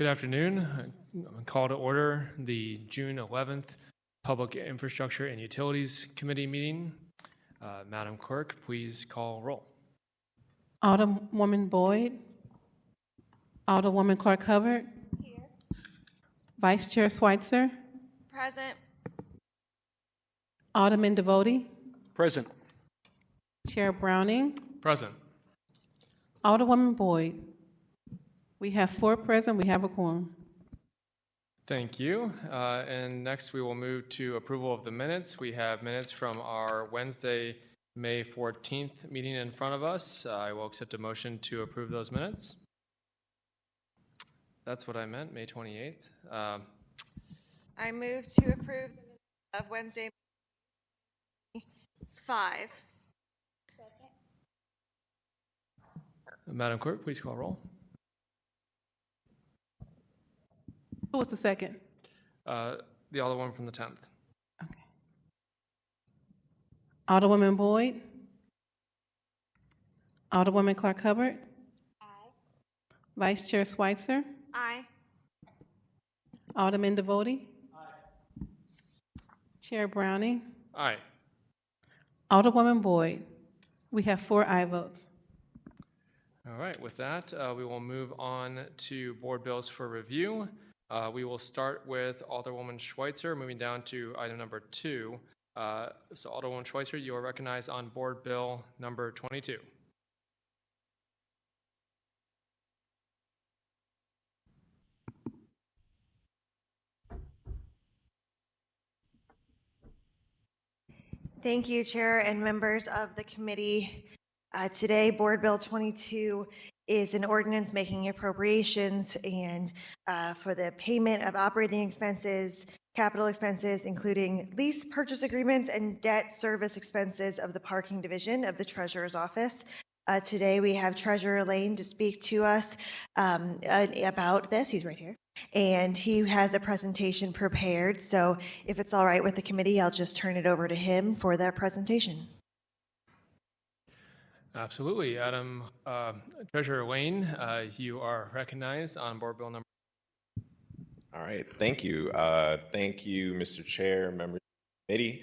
Good afternoon. Call to order the June 11th Public Infrastructure and Utilities Committee meeting. Madam Clerk, please call roll. Alderwoman Boyd. Alderwoman Clark Hubbard. Here. Vice Chair Schweitzer. Present. Alderman Devoti. Present. Chair Browning. Present. Alderwoman Boyd. We have 4 present. We have a quorum. Thank you. And next we will move to approval of the minutes. We have minutes from our Wednesday, May 14th meeting in front of us. I will accept a motion to approve those minutes. That's what I meant, May 28th. I move to approve the minutes of Wednesday, 5. Madam Clerk, please call roll. Who was the second? The other one from the 10th. Okay. Alderwoman Boyd. Alderwoman Clark Hubbard. Aye. Vice Chair Schweitzer. Aye. Alderman Devoti. Aye. Chair Browning. Aye. Alderwoman Boyd. We have 4 aye votes. All right, with that, we will move on to board bills for review. We will start with Alderwoman Schweitzer, moving down to item number 2. So Alderwoman Schweitzer, you are recognized on board bill number 22. Thank you, Chair and members of the committee. Today, Board Bill 22 is an ordinance making appropriations and for the payment of operating expenses, capital expenses, including lease purchase agreements and debt service expenses of the parking division of the Treasurer's Office. Today, we have Treasurer Lane to speak to us about this. He's right here. And he has a presentation prepared. So if it's all right with the committee, I'll just turn it over to him for that presentation. Absolutely. Treasurer Lane, you are recognized on board bill number. All right, thank you. Thank you, Mr. Chair, members of the committee.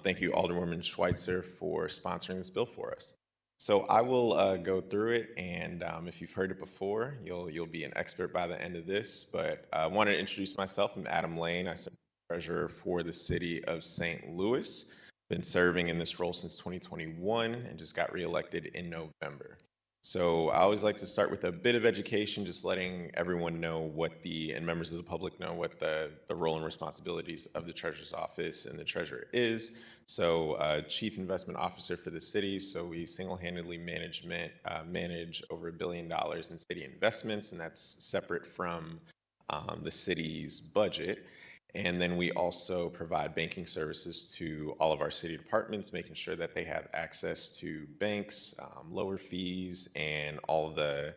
Thank you, Alderwoman Schweitzer, for sponsoring this bill for us. So I will go through it, and if you've heard it before, you'll be an expert by the end of this. But I want to introduce myself. I'm Adam Lane. I'm treasurer for the city of St. Louis. Been serving in this role since 2021 and just got reelected in November. So I always like to start with a bit of education, just letting everyone know and members of the public know what the role and responsibilities of the Treasurer's Office and the Treasurer is. So Chief Investment Officer for the city, so we single-handedly manage over $1 billion in city investments, and that's separate from the city's budget. And then we also provide banking services to all of our city departments, making sure that they have access to banks, lower fees, and all of the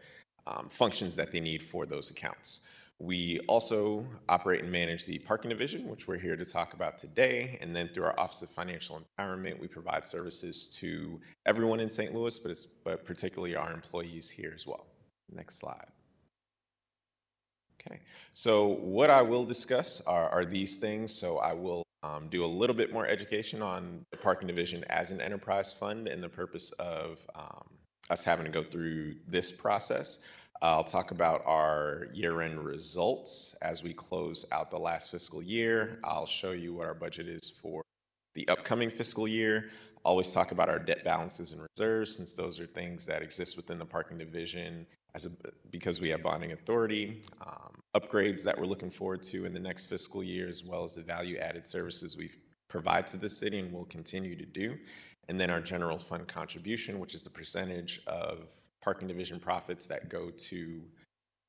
functions that they need for those accounts. We also operate and manage the parking division, which we're here to talk about today. And then through our Office of Financial Empowerment, we provide services to everyone in St. Louis, but particularly our employees here as well. Next slide. Okay, so what I will discuss are these things. So I will do a little bit more education on the parking division as an enterprise fund and the purpose of us having to go through this process. I'll talk about our year-end results as we close out the last fiscal year. I'll show you what our budget is for the upcoming fiscal year. Always talk about our debt balances and reserves, since those are things that exist within the parking division because we have bonding authority, upgrades that we're looking forward to in the next fiscal year, as well as the value-added services we provide to the city and will continue to do. And then our general fund contribution, which is the percentage of parking division profits that go to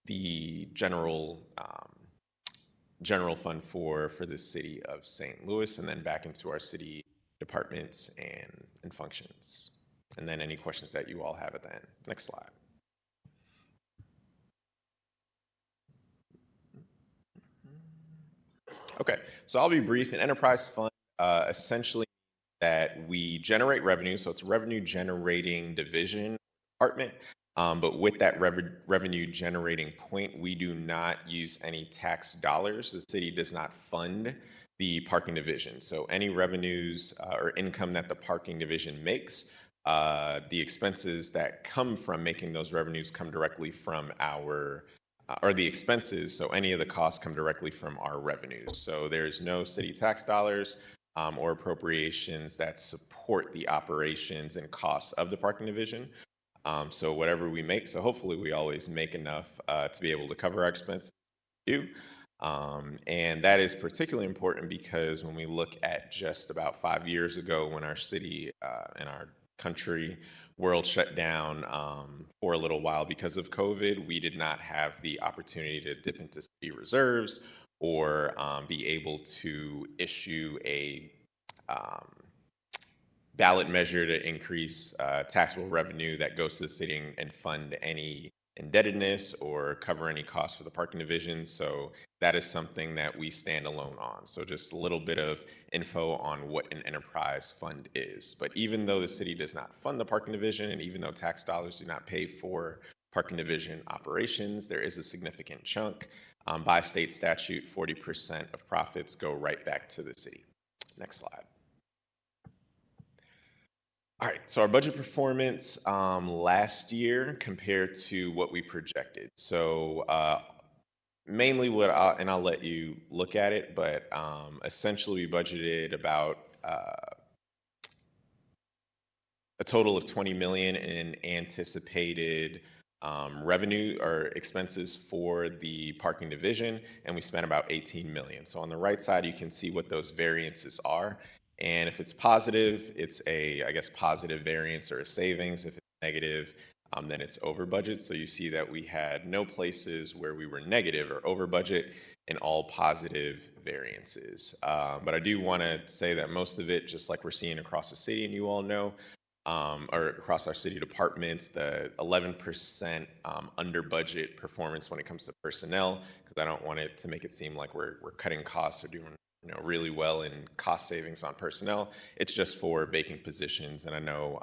the general fund for the city of St. Louis, and then back into our city departments and functions. And then any questions that you all have at the end. Next slide. Okay, so I'll be brief. An enterprise fund essentially that we generate revenue, so it's a revenue generating division, department But with that revenue generating point, we do not use any tax dollars. The city does not fund the parking division. So any revenues or income that the parking division makes, the expenses that come from making those revenues come directly from our, or the expenses, so any of the costs come directly from our revenues. So there's no city tax dollars or appropriations that support the operations and costs of the parking division. So whatever we make, so hopefully we always make enough to be able to cover our expenses. And that is particularly important because when we look at just about 5 years ago when our city and our country world shut down for a little while because of COVID, we did not have the opportunity to dip into city reserves or be able to issue a ballot measure to increase taxable revenue that goes to the city and fund any indebtedness or cover any costs for the parking division. So that is something that we stand alone on. So just a little bit of info on what an enterprise fund is. But even though the city does not fund the parking division, and even though tax dollars do not pay for parking division operations, there is a significant chunk. By state statute, 40% of profits go right back to the city. Next slide. All right, so our budget performance last year compared to what we projected. So mainly and I'll let you look at it, but essentially we budgeted about a total of 20 million in anticipated revenue or expenses for the parking division, and we spent about 18 million. So on the right side, you can see what those variances are. And if it's positive, it's a, I guess, positive variance or a savings. If it's negative, then it's over budget. So you see that we had no places where we were negative or over budget and all positive variances. But I do want to say that most of it, just like we're seeing across the city, and you all know, or across our city departments, the 11% under budget performance when it comes to personnel, because I don't want it to make it seem like we're cutting costs or doing really well in cost savings on personnel. It's just for vacant positions, and I know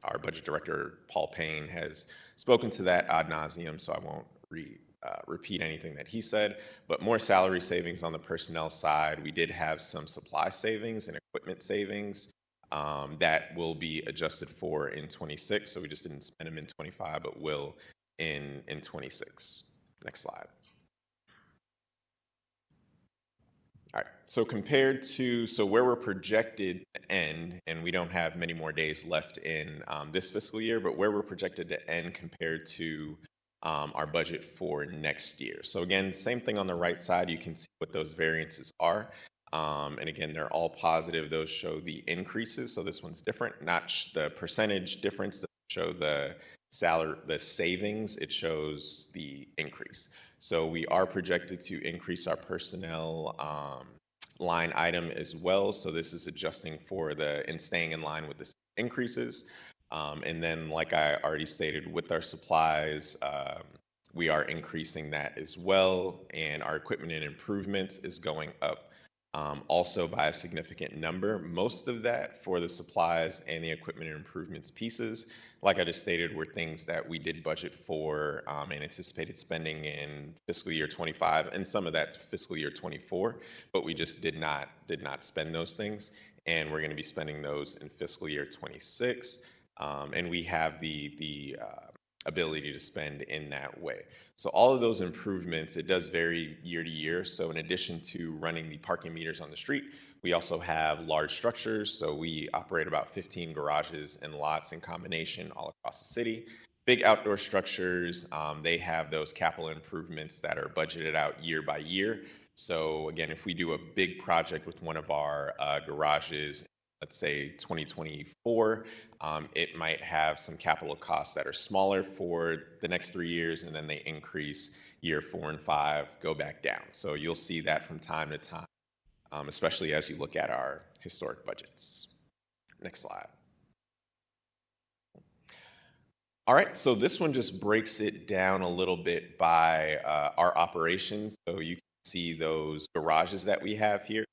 our budget director Paul Payne has spoken to that ad nauseum, so I won't repeat anything that he said. But more salary savings on the personnel side. We did have some supply savings and equipment savings that will be adjusted for in 26. So we just didn't spend them in 25, but will in 26. Next slide. All right, so compared to, so where we're projected to end, and we don't have many more days left in this fiscal year, but where we're projected to end compared to our budget for next year. So again, same thing on the right side, you can see what those variances are. And again, they're all positive. Those show the increases. So this one's different, not the percentage difference that show the salary, the savings, it shows the increase. So we are projected to increase our personnel line item as well. So this is adjusting for and staying in line with the increases. And then, like I already stated, with our supplies, we are increasing that as well. And our equipment and improvements is going up also by a significant number. Most of that for the supplies and the equipment and improvements pieces, like I just stated, were things that we did budget for and anticipated spending in fiscal year 25, and some of that's fiscal year 24, but we just did not spend those things, and we're going to be spending those in fiscal year 26, and we have the ability to spend in that way. So all of those improvements, it does vary year to year. So in addition to running the parking meters on the street, we also have large structures. So we operate about 15 garages and lots in combination all across the city. Big outdoor structures, they have those capital improvements that are budgeted out year by year. So again, if we do a big project with one of our garages, let's say 2024, it might have some capital costs that are smaller for the next 3 years, and then they increase year 4 and 5, go back down. So you'll see that from time to time, especially as you look at our historic budgets. Next slide. All right, so this one just breaks it down a little bit by our operations. So you can see those garages that we have here.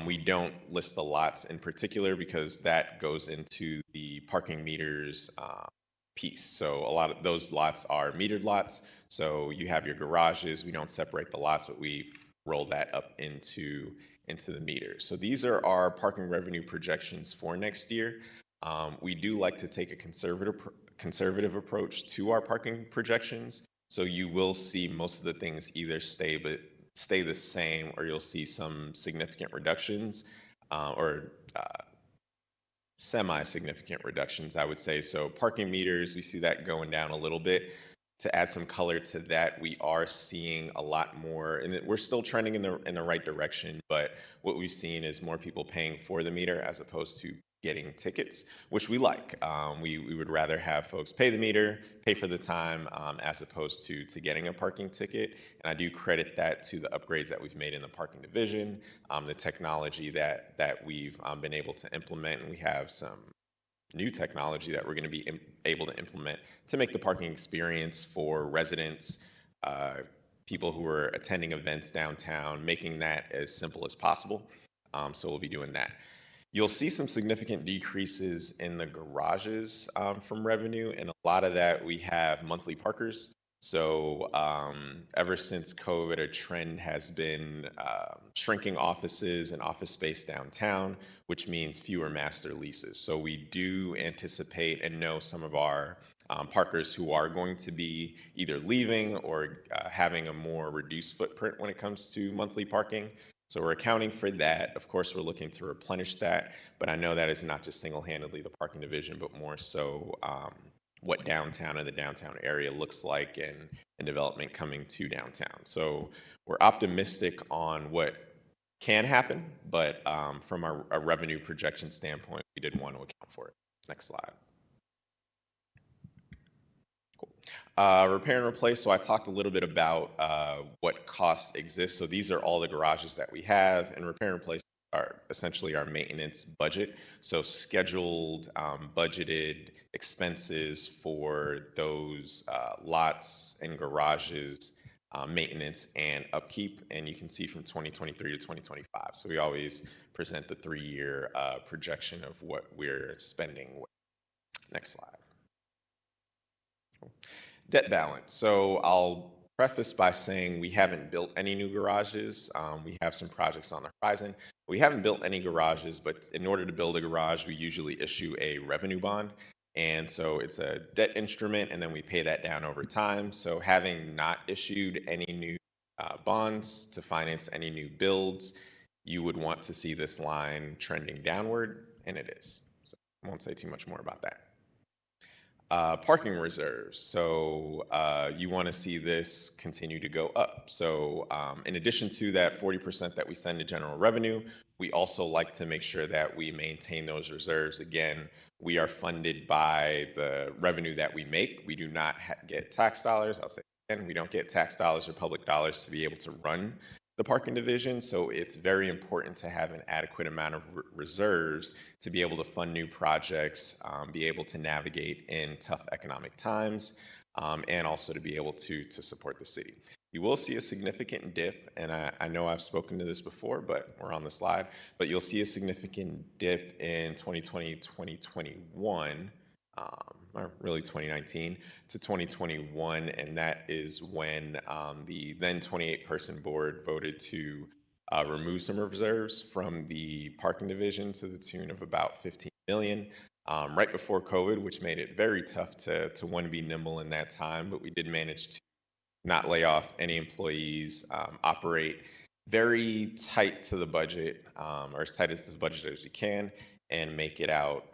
We don't list the lots in particular because that goes into the parking meters piece. So a lot of those lots are metered lots. So you have your garages. We don't separate the lots, but we roll that up into the meter. So these are our parking revenue projections for next year. We do like to take a conservative approach to our parking projections. So you will see most of the things either stay the same, or you'll see some significant reductions, or semi-significant reductions, I would say. So parking meters, we see that going down a little bit. To add some color to that, we are seeing a lot more, and we're still trending in the right direction, but what we've seen is more people paying for the meter as opposed to getting tickets, which we like. We would rather have folks pay the meter, pay for the time, as opposed to getting a parking ticket. And I do credit that to the upgrades that we've made in the parking division, the technology that we've been able to implement, and we have some new technology that we're going to be able to implement to make the parking experience for residents, people who are attending events downtown, making that as simple as possible. So we'll be doing that. You'll see some significant decreases in the garages from revenue, and a lot of that we have monthly parkers. So ever since COVID, a trend has been shrinking offices and office space downtown, which means fewer master leases. So we do anticipate and know some of our parkers who are going to be either leaving or having a more reduced footprint when it comes to monthly parking. So we're accounting for that. Of course, we're looking to replenish that, but I know that is not just single-handedly the parking division, but more so what downtown and the downtown area looks like, and development coming to downtown. So we're optimistic on what can happen, but from a revenue projection standpoint, we did want to account for it. Next slide. Repair and replace. So I talked a little bit about what costs exist. So these are all the garages that we have, and repair and replace are essentially our maintenance budget. So scheduled, budgeted expenses for those lots and garages, maintenance and upkeep. And you can see from 2023 to 2025. So we always present the 3-year projection of what we're spending. Next slide. Debt balance. So I'll preface by saying we haven't built any new garages. We have some projects on the horizon. We haven't built any garages, but in order to build a garage, we usually issue a revenue bond. And so it's a debt instrument, and then we pay that down over time. So having not issued any new bonds to finance any new builds, you would want to see this line trending downward, and it is. So I won't say too much more about that. Parking reserves. So you want to see this continue to go up. So in addition to that 40% that we send to general revenue, we also like to make sure that we maintain those reserves. Again, we are funded by the revenue that we make. We do not get tax dollars. I'll say again, we don't get tax dollars or public dollars to be able to run the parking division. So it's very important to have an adequate amount of reserves to be able to fund new projects, be able to navigate in tough economic times, and also to be able to support the city. You will see a significant dip, and I know I've spoken to this before, but we're on the slide, but you'll see a significant dip in 2020, 2021, or really 2019 to 2021, and that is when the then 28-person board voted to remove some reserves from the parking division to the tune of about $15 million, right before COVID, which made it very tough to one, be nimble in that time, but we did manage to not lay off any employees, operate very tight to the budget, or as tight as the budget as we can, and make it out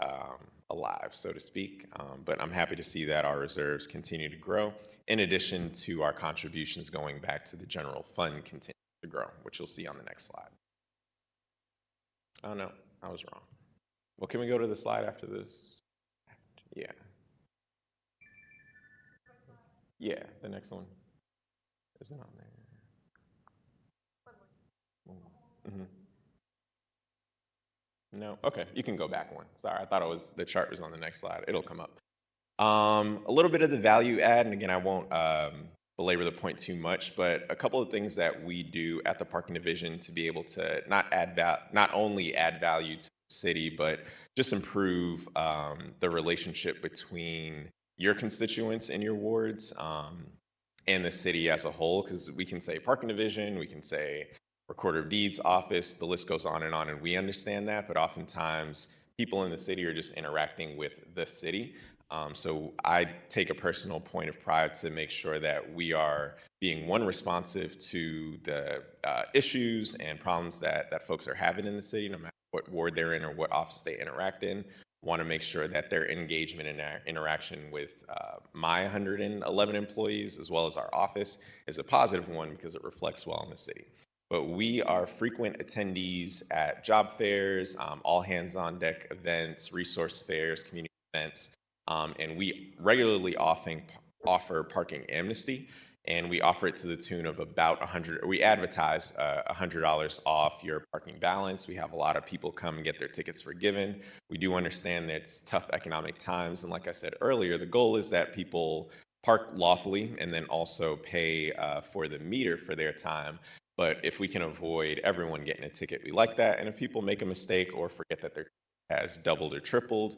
alive, so to speak. But I'm happy to see that our reserves continue to grow, in addition to our contributions going back to the general fund continue to grow, which you'll see on the next slide. Oh no, I was wrong. Well, can we go to the slide after this? Yeah. Yeah, the next one. Is it on there? Mm-hmm. No, okay, you can go back one. Sorry, I thought the chart was on the next slide. It'll come up. A little bit of the value add, and again, I won't belabor the point too much, but a couple of things that we do at the parking division to be able to not only add value to the city, but just improve the relationship between your constituents in your wards and the city as a whole, because we can say parking division, we can say recorder of deeds office, the list goes on, and we understand that, but oftentimes people in the city are just interacting with the city. So I take a personal point of pride to make sure that we are being responsive to the issues and problems that folks are having in the city, no matter what ward they're in or what office they interact in. Want to make sure that their engagement and interaction with my 111 employees, as well as our office, is a positive one because it reflects well on the city. But we are frequent attendees at job fairs, all hands on deck events, resource fairs, community events, and we regularly offer parking amnesty, and we offer it to the tune of about we advertise $100 off your parking balance. We have a lot of people come and get their tickets forgiven. We do understand that it's tough economic times, and like I said earlier, the goal is that people park lawfully and then also pay for the meter for their time. But if we can avoid everyone getting a ticket, we like that. And if people make a mistake or forget that their ticket has doubled or tripled,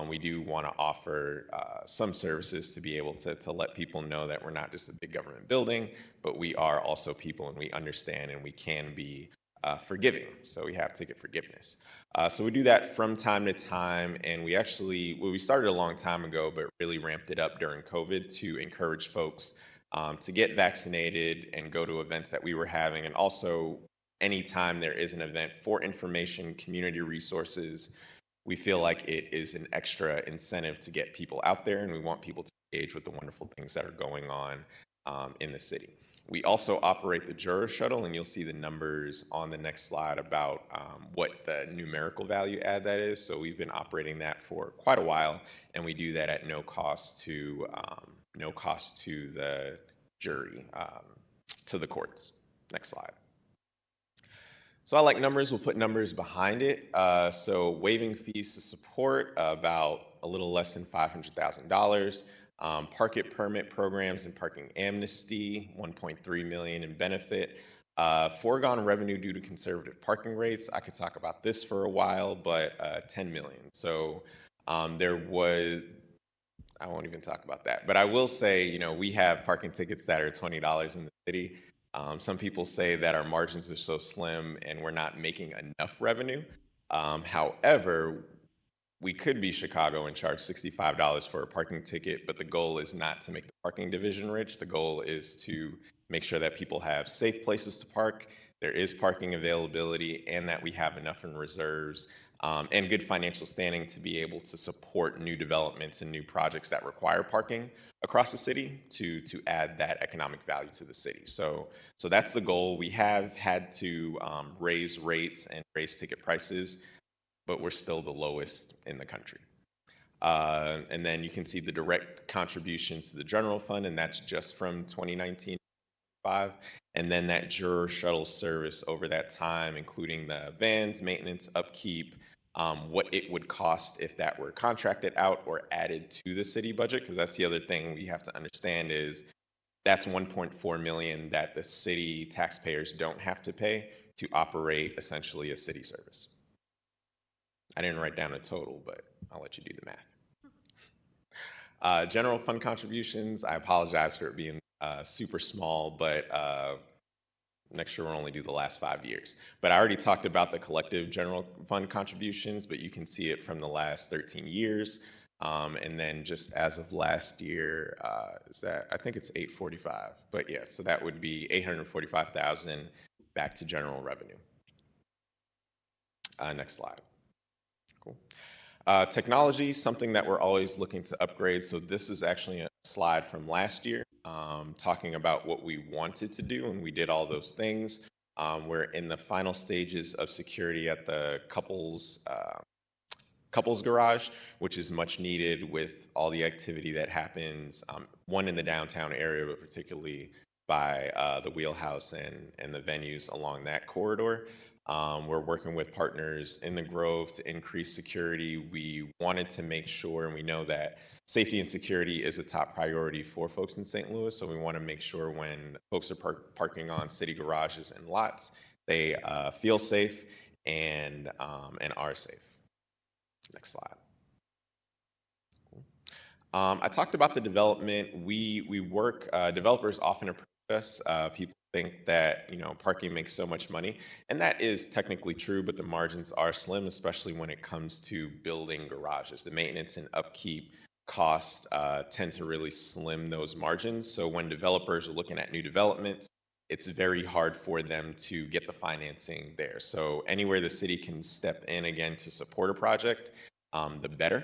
we do want to offer some services to be able to let people know that we're not just a big government building, but we are also people, and we understand and we can be forgiving. So we have ticket forgiveness. So we do that from time to time, and we started a long time ago, but really ramped it up during COVID to encourage folks to get vaccinated and go to events that we were having, and also anytime there is an event for information, community resources, we feel like it is an extra incentive to get people out there, and we want people to engage with the wonderful things that are going on in the city. We also operate the Juror Shuttle, and you'll see the numbers on the next slide about what the numerical value add that is. So we've been operating that for quite a while, and we do that at no cost to the jury, to the courts. Next slide. So I like numbers, we'll put numbers behind it. So waiving fees to support, about a little less than $500,000. Parking permit programs and parking amnesty, $1.3 million in benefit. Foregone revenue due to conservative parking rates, I could talk about this for a while, but $10 million. So I won't even talk about that. But I will say, we have parking tickets that are $20 in the city. Some people say that our margins are so slim and we're not making enough revenue. However, we could be Chicago and charge $65 for a parking ticket, but the goal is not to make the parking division rich. The goal is to make sure that people have safe places to park, there is parking availability, and that we have enough in reserves and good financial standing to be able to support new developments and new projects that require parking across the city to add that economic value to the city. So that's the goal. We have had to raise rates and raise ticket prices, but we're still the lowest in the country. And then you can see the direct contributions to the general fund, and that's just from 2019. And then that Juror Shuttle service over that time, including the vans, maintenance, upkeep, what it would cost if that were contracted out or added to the city budget, because that's the other thing we have to understand is that's $1.4 million that the city taxpayers don't have to pay to operate essentially a city service. I didn't write down a total, but I'll let you do the math. General fund contributions, I apologize for it being super small, but next year we'll only do the last 5 years. But I already talked about the collective general fund contributions, but you can see it from the last 13 years. And then just as of last year, I think it's 845, but yeah, so that would be 845,000 back to general revenue. Next slide. Cool. Technology, something that we're always looking to upgrade. So this is actually a slide from last year talking about what we wanted to do, and we did all those things. We're in the final stages of security at the couples garage, which is much needed with all the activity that happens, one in the downtown area, but particularly by the Wheelhouse and the venues along that corridor. We're working with partners in the Grove to increase security. We wanted to make sure, and we know that safety and security is a top priority for folks in St. Louis, so we want to make sure when folks are parking on city garages and lots, they feel safe and are safe. Next slide. I talked about the development. We work. Developers often approach us. People think that parking makes so much money, and that is technically true, but the margins are slim, especially when it comes to building garages. The maintenance and upkeep costs tend to really slim those margins. So when developers are looking at new developments, it's very hard for them to get the financing there. So anywhere the city can step in again to support a project, the better.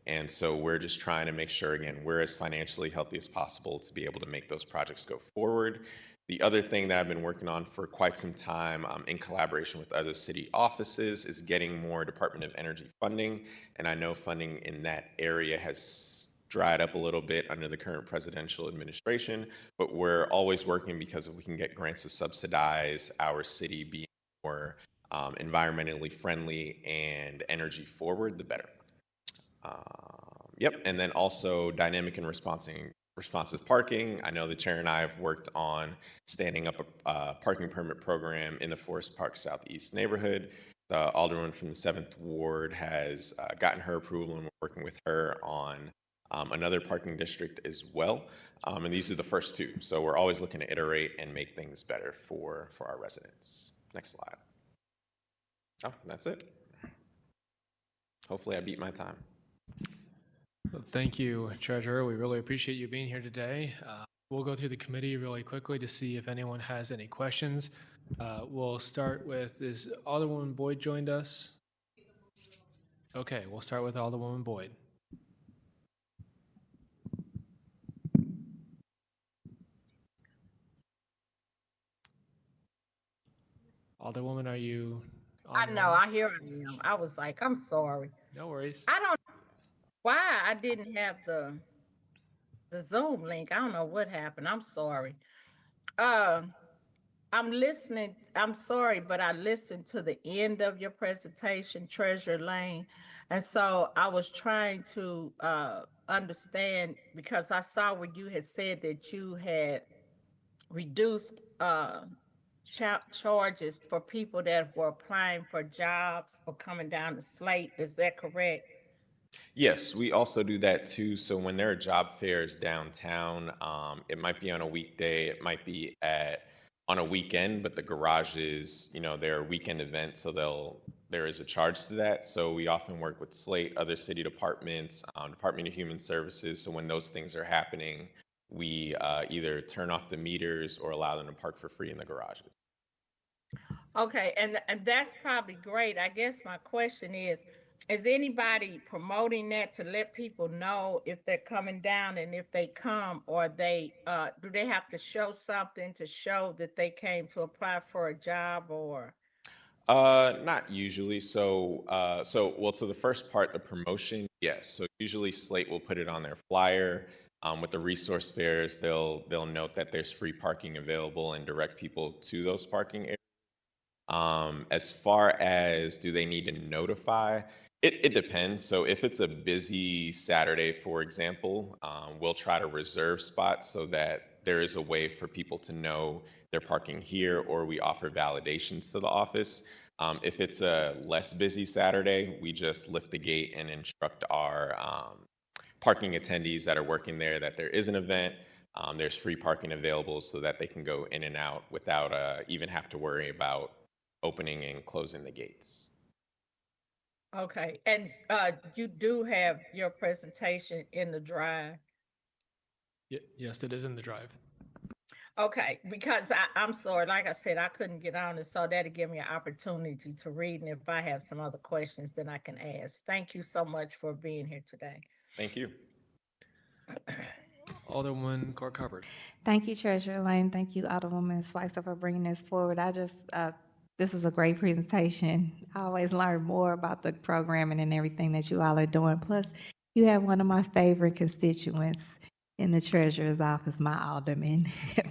And so we're just trying to make sure, again, we're as financially healthy as possible to be able to make those projects go forward. The other thing that I've been working on for quite some time in collaboration with other city offices is getting more Department of Energy funding. And I know funding in that area has dried up a little bit under the current presidential administration, but we're always working because if we can get grants to subsidize our city being more environmentally friendly and energy forward, the better. Yep, and then also dynamic and responsive parking. I know the chair and I have worked on standing up a parking permit program in the Forest Park Southeast neighborhood. The alderwoman from the 7th Ward has gotten her approval, and we're working with her on another parking district as well. And these are the first two, so we're always looking to iterate and make things better for our residents. Next slide. Oh, that's it. Hopefully I beat my time. Thank you, Treasurer. We really appreciate you being here today. We'll go through the committee really quickly to see if anyone has any questions. We'll start with, is Alderwoman Boyd joined us? Okay, we'll start with Alderwoman Boyd. Alderwoman, are you I online? know, I hear him. I was like, I'm sorry. No worries. I don't know why I didn't have the Zoom link. I don't know what happened. I'm sorry. I'm listening. I'm sorry, but I listened to the end of your presentation, Treasure Lane. And so I was trying to understand because I saw where you had said that you had reduced charges for people that were applying for jobs or coming down the slate. Is that correct? Yes, we also do that too. So when there are job fairs downtown, it might be on a weekday, it might be on a weekend, but the garages, they're weekend events, so there is a charge to that. So we often work with Slate, other city departments, Department of Human Services. So when those things are happening, we either turn off the meters or allow them to park for free in the garages. Okay, and that's probably great. I guess my question is anybody promoting that to let people know if they're coming down, and if they come, or they do they have to show something to show that they came to apply for a job, or? Not usually. So to the first part, the promotion, yes. So usually Slate will put it on their flyer. With the resource fairs, they'll note that there's free parking available and direct people to those parking areas. As far as do they need to notify, it depends. So if it's a busy Saturday, for example, we'll try to reserve spots so that there is a way for people to know they're parking here, or we offer validations to the office. If it's a less busy Saturday, we just lift the gate and instruct our parking attendees that are working there that there is an event. There's free parking available so that they can go in and out without even have to worry about opening and closing the gates. Okay, and you do have your presentation in the drive. Yes, it is in the drive. Okay, because I'm sorry, like I said, I couldn't get on it, so that'll give me an opportunity to read, and if I have some other questions, then I can ask. Thank you so much for being here today. Thank you. Alderwoman Clark Hubbard. Thank you, Treasurer Lane. Thank you, Alderwoman Schweitzer, for bringing this forward. This is a great presentation. I always learn more about the programming and everything that you all are doing. Plus, you have one of my favorite constituents in the treasurer's office, my alderman,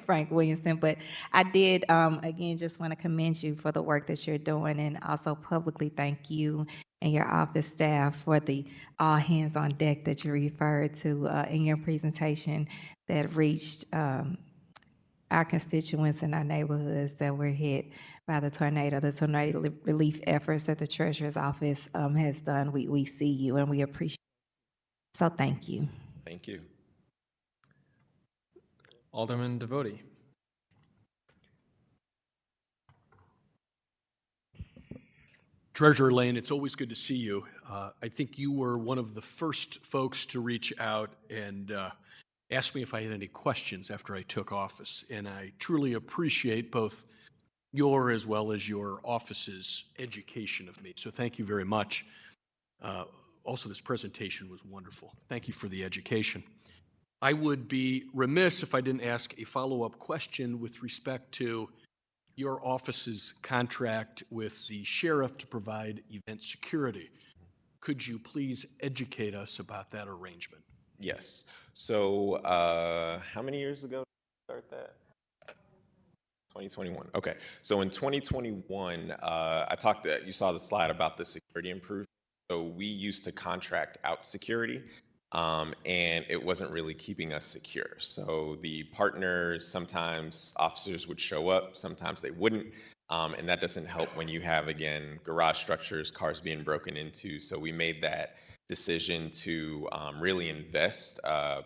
Frank Williamson. But I did, again, just want to commend you for the work that you're doing, and also publicly thank you and your office staff for the all hands on deck that you referred to in your presentation that reached our constituents in our neighborhoods that were hit by the tornado relief efforts that the treasurer's office has done. We see you and we appreciate it. So thank you. Thank you. Alderman Devoti. Treasurer Lane, it's always good to see you. I think you were one of the first folks to reach out and ask me if I had any questions after I took office. And I truly appreciate both your as well as your office's education of me. So thank you very much. Also, this presentation was wonderful. Thank you for the education. I would be remiss if I didn't ask a follow-up question with respect to your office's contract with the sheriff to provide event security. Could you please educate us about that arrangement? Yes. So how many years ago did you start that? 2021. Okay. So in 2021, you saw the slide about the security improvement. So we used to contract out security, and it wasn't really keeping us secure. So the partners, sometimes officers would show up, sometimes they wouldn't. And that doesn't help when you have, again, garage structures, cars being broken into. So we made that decision to really invest,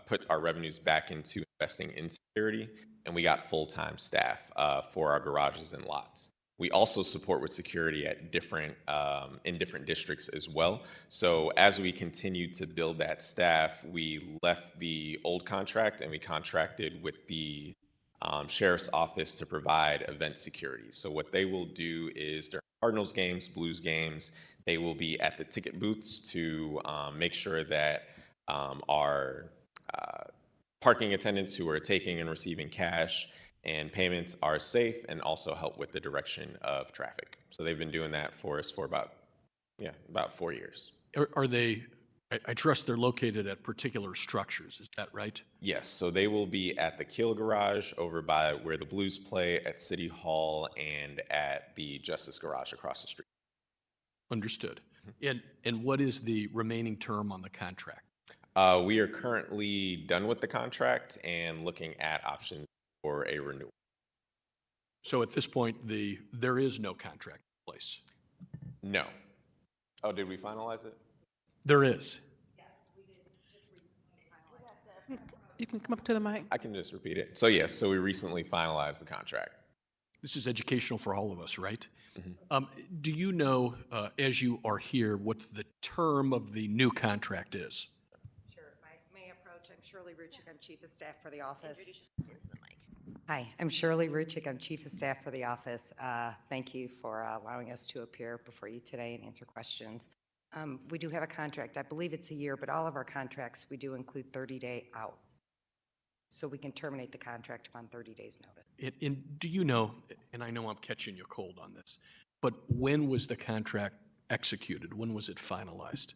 put our revenues back into investing in security, and we got full-time staff for our garages and lots. We also support with security at in different districts as well. So as we continued to build that staff, we left the old contract and we contracted with the sheriff's office to provide event security. So what they will do is during Cardinals games, Blues games, they will be at the ticket booths to make sure that our parking attendants who are taking and receiving cash and payments are safe, and also help with the direction of traffic. So they've been doing that for us for about 4 years. Are they, I trust they're located at particular structures, is that right? Yes, so they will be at the Keel Garage over by where the Blues play, at City Hall, and at the Justice Garage across the street. Understood. And what is the remaining term on the contract? We are currently done with the contract and looking at options for a renewal. So at this point, there is no contract in place? No. Oh, did we finalize it? There is. You can come up to the mic. I can just repeat it. So yes, so we recently finalized the contract. This is educational for all of us, right? Do you know, as you are here, what the term of the new contract is? Sure. If I may approach, I'm Shirley Ruchik. I'm Chief of Staff for the office. Hi, I'm Shirley Ruchik. I'm Chief of Staff for the office. Thank you for allowing us to appear before you today and answer questions. We do have a contract. I believe it's a year, but all of our contracts, we do include 30-day out. So we can terminate the contract upon 30 days notice. And do you know, and I know I'm catching you cold on this, but when was the contract executed? When was it finalized?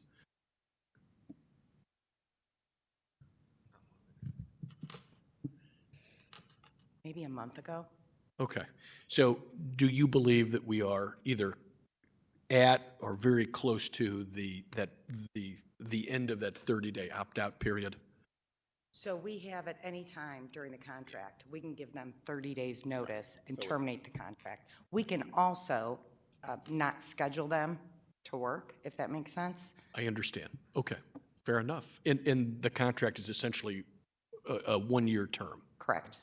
Maybe a month ago. Okay. So do you believe that we are either at or very close to the end of that 30-day opt-out period? So we have at any time during the contract, we can give them 30 days notice and terminate the contract. We can also not schedule them to work, if that makes sense. I understand. Okay. Fair enough. And the contract is essentially a one-year term. Correct.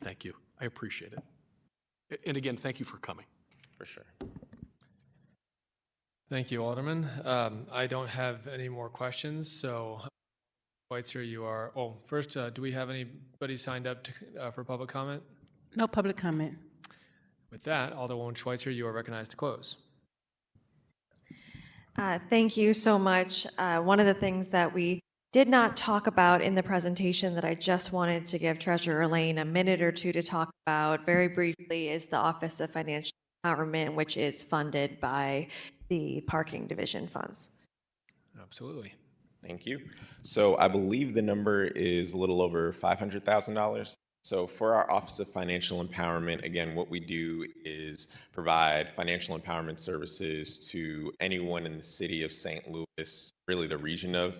Thank you. I appreciate it. And again, thank you for coming. For sure. Thank you, Alderman. I don't have any more questions, so Schweitzer, you are, first, do we have anybody signed up for public comment? No public comment. With that, Alderwoman Schweitzer, you are recognized to close. Thank you so much. One of the things that we did not talk about in the presentation that I just wanted to give Treasurer Lane a minute or two to talk about very briefly is the Office of Financial Empowerment, which is funded by the Parking Division funds. Absolutely. Thank you. So I believe the number is a little over $500,000. So for our Office of Financial Empowerment, again, what we do is provide financial empowerment services to anyone in the city of St. Louis, really the region of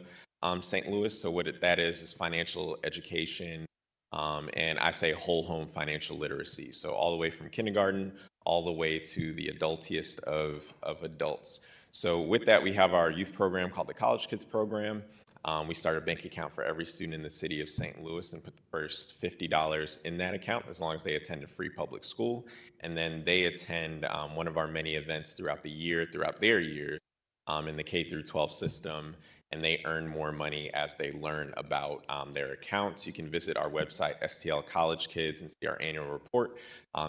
St. Louis. So what that is financial education, and I say whole home financial literacy. So all the way from kindergarten, all the way to the adultiest of adults. So with that, we have our youth program called the College Kids Program. We start a bank account for every student in the city of St. Louis and put the first $50 in that account as long as they attend a free public school. And then they attend one of our many events throughout the year, throughout their year, in the K through 12 system, and they earn more money as they learn about their accounts. You can visit our website, STL College Kids, and see our annual report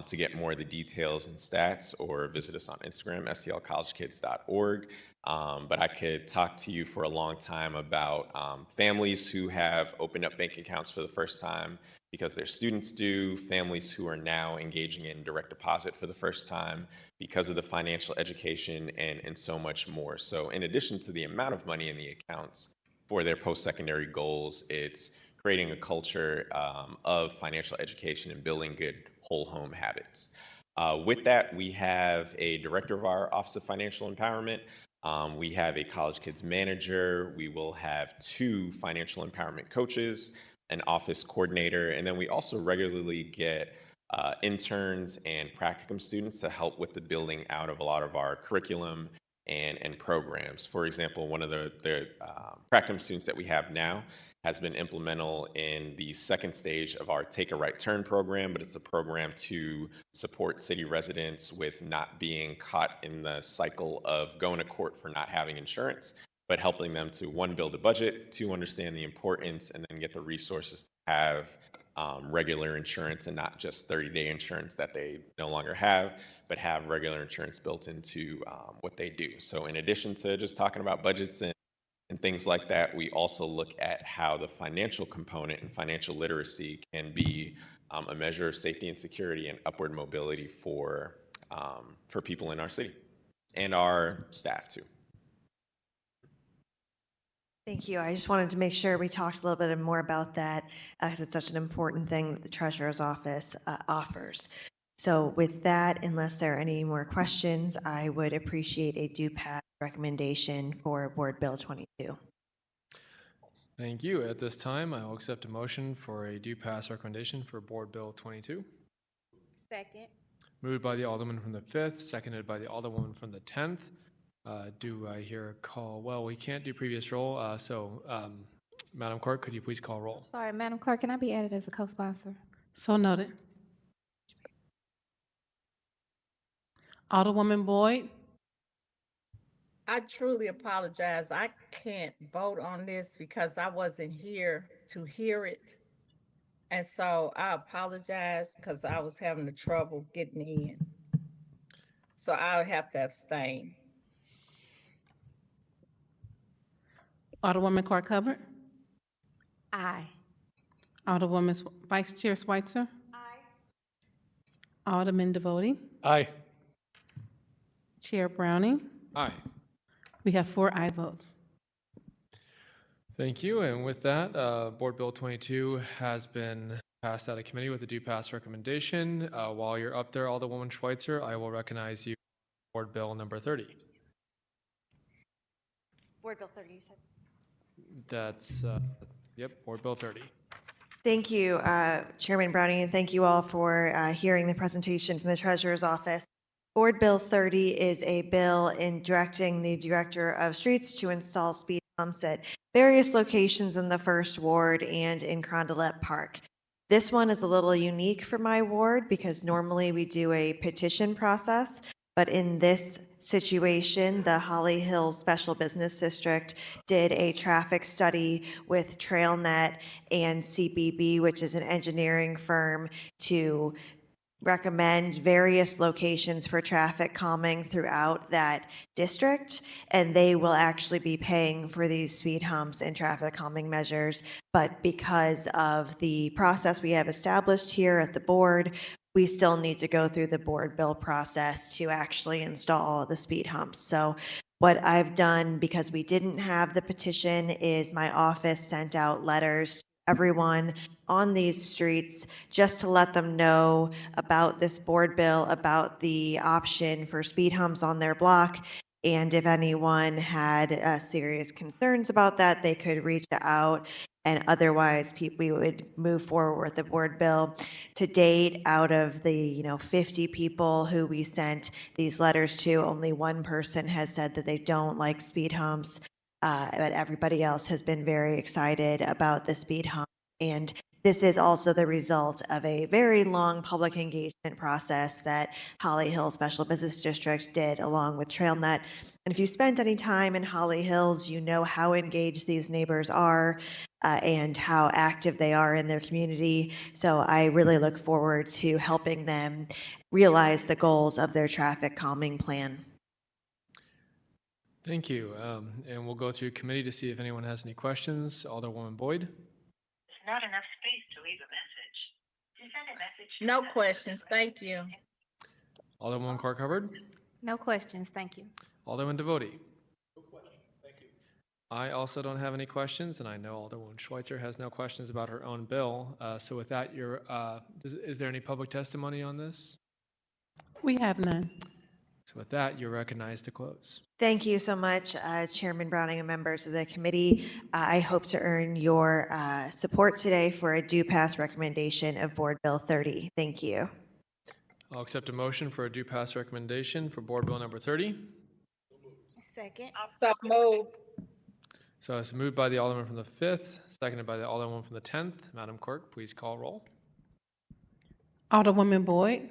to get more of the details and stats, or visit us on Instagram, stlcollegekids.org. But I could talk to you for a long time about families who have opened up bank accounts for the first time because their students do, families who are now engaging in direct deposit for the first time because of the financial education, and so much more. So in addition to the amount of money in the accounts for their post-secondary goals, it's creating a culture of financial education and building good whole home habits. With that, we have a director of our Office of Financial Empowerment. We have a College Kids manager. We will have 2 financial empowerment coaches, an office coordinator, and then we also regularly get interns and practicum students to help with the building out of a lot of our curriculum and programs. For example, one of the practicum students that we have now has been implemental in the second stage of our Take a Right Turn program, but it's a program to support city residents with not being caught in the cycle of going to court for not having insurance, but helping them to, 1, build a budget, 2, understand the importance, and then get the resources to have regular insurance, and not just 30-day insurance that they no longer have, but have regular insurance built into what they do. So in addition to just talking about budgets and things like that, we also look at how the financial component and financial literacy can be a measure of safety and security and upward mobility for people in our city and our staff too. Thank you. I just wanted to make sure we talked a little bit more about that because it's such an important thing that the Treasurer's Office offers. So with that, unless there are any more questions, I would appreciate a do pass recommendation for Board Bill 22. Thank you. At this time, I will accept a motion for a do pass recommendation for Board Bill 22. Second. Moved by the Alderman from the 5th, seconded by the Alderwoman from the 10th. Do I hear a call? Well, we can't do previous roll, Madam Clerk, could you please call roll? Sorry, Madam Clerk, can I be added as a co-sponsor? So noted. Alderwoman Boyd, I truly apologize. I can't vote on this because I wasn't here to hear it. And so I apologize because I was having the trouble getting in. So I'll have to abstain. Alderwoman Clark Hubbard, Aye. Alderwoman Vice Chair Schweitzer. Aye. Alderman Devoti, Aye. Chair Browning. Aye. We have 4 aye votes. Thank you. And with that, Board Bill 22 has been passed out of committee with a do pass recommendation. While you're up there, Alderwoman Schweitzer, I will recognize you for Board Bill number 30. Board Bill 30, you said? That's, yep, Board Bill 30. Thank you, Chairman Browning, and thank you all for hearing the presentation from the Treasurer's Office. Board Bill 30 is a bill in directing the Director of Streets to install speed bumps at various locations in the 1st Ward and in Carondelet Park. This one is a little unique for my ward because normally we do a petition process, but in this situation, the Holly Hills Special Business District did a traffic study with TrailNet and CBB, which is an engineering firm, to recommend various locations for traffic calming throughout that district, and they will actually be paying for these speed humps and traffic calming measures. But because of the process we have established here at the board, we still need to go through the board bill process to actually install the speed humps. So what I've done, because we didn't have the petition, is my office sent out letters to everyone on these streets just to let them know about this board bill, about the option for speed humps on their block. And if anyone had serious concerns about that, they could reach out. And otherwise, we would move forward with the board bill. To date, out of the 50 people who we sent these letters to, only one person has said that they don't like speed humps. but everybody else has been very excited about the speed hump. And this is also the result of a very long public engagement process that Holly Hill Special Business District did along with TrailNet. And if you spent any time in Holly Hills, you know how engaged these neighbors are and how active they are in their community. So I really look forward to helping them realize the goals of their traffic calming plan. Thank you. And we'll go through committee to see if anyone has any questions. Alderwoman Boyd? Not enough space to leave a message. To send a message. No questions, thank you. Alderwoman Clark Hubbard? No questions, thank you. Alderman Devoti? No questions, thank you. I also don't have any questions, and I know Alderwoman Schweitzer has no questions about her own bill. So with that, is there any public testimony on this? We have none. So with that, you're recognized to close. Thank you so much, Chairman Browning and members of the committee. I hope to earn your support today for a due pass recommendation of Board Bill 30. Thank you. I'll accept a motion for a due pass recommendation for Board Bill number 30. Second. So moved. So it's moved by the Alderman from the 5th, seconded by the Alderman from the 10th. Madam Clerk, please call roll. Alderwoman Boyd.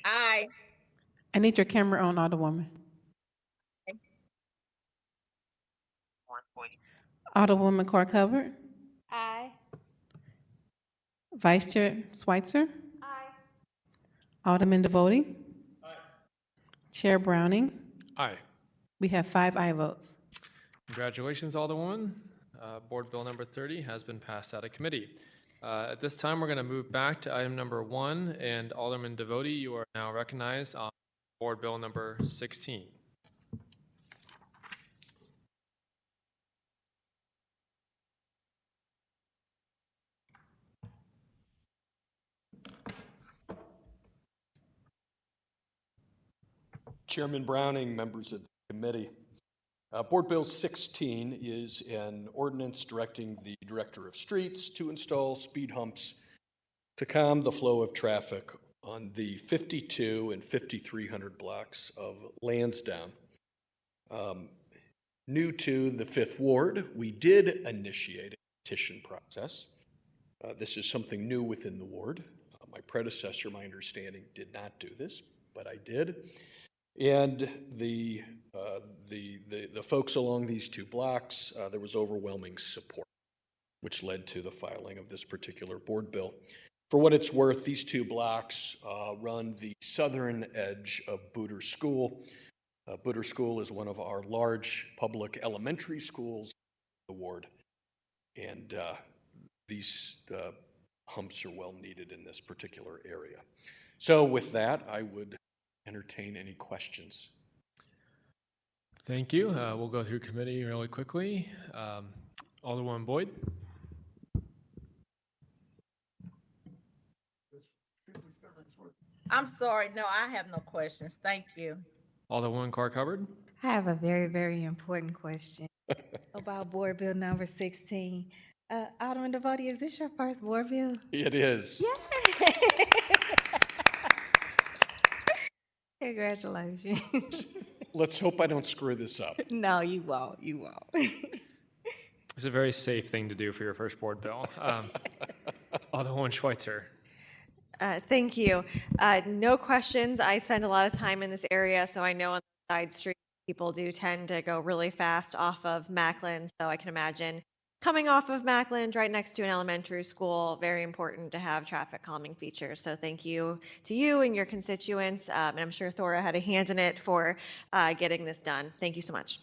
Aye. I need your camera on, Alderwoman. Alderwoman Clark Hubbard. Aye. Vice Chair Schweitzer. Aye. Alderman Devoti. Aye. Chair Browning. Aye. We have 5 aye votes. Congratulations, Alderwoman. Board Bill number 30 has been passed out of committee. At this time, we're going to move back to item number 1, and Alderman Devoti, you are now recognized on Board Bill number 16. Chairman Browning, members of the committee. Board Bill 16 is an ordinance directing the Director of Streets to install speed humps to calm the flow of traffic on the 52 and 5300 blocks of Lansdowne. New to the 5th Ward, we did initiate a petition process. This is something new within the ward. My predecessor, my understanding, did not do this, but I did. And the folks along these 2 blocks, there was overwhelming support, which led to the filing of this particular board bill. For what it's worth, these 2 blocks run the southern edge of Booter School. Booter School is one of our large public elementary schools in the ward, and these humps are well needed in this particular area. So with that, I would entertain any questions. Thank you. We'll go through committee really quickly. Alderwoman Boyd. I'm sorry, no, I have no questions, thank you. Alderwoman Clark Hubbard. I have a very, very important question about Board Bill number 16. Alderman Devoti, is this your first board bill? It is. Yay! Congratulations. Let's hope I don't screw this up. No, you won't. You won't. It's a very safe thing to do for your first board bill. Alderwoman Schweitzer. Thank you. No questions. I spend a lot of time in this area, so I know on the side street people do tend to go really fast off of Macklin, so I can imagine coming off of Macklin right next to an elementary school, very important to have traffic calming features. So thank you to you and your constituents, and I'm sure Thora had a hand in it for getting this done. Thank you so much.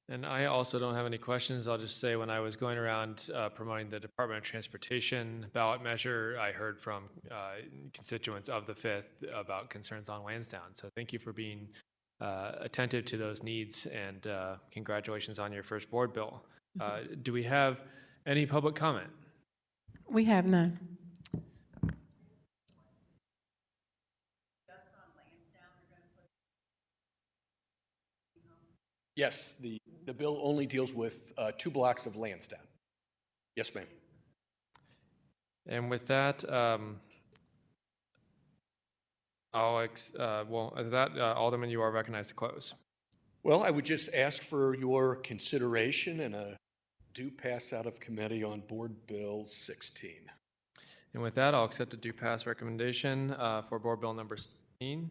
And I also don't have any questions. I'll just say when I was going around promoting the Department of Transportation ballot measure, I heard from constituents of the 5th about concerns on Lansdowne. So thank you for being attentive to those needs, and congratulations on your first board bill. Do we have any public comment? We have none. Yes, the bill only deals with 2 blocks of Lansdowne. Yes, ma'am. And with that, Well, as that, Alderman, you are recognized to close. Well, I would just ask for your consideration and a due pass out of committee on Board Bill 16. And with that, I'll accept a due pass recommendation for Board Bill number 16,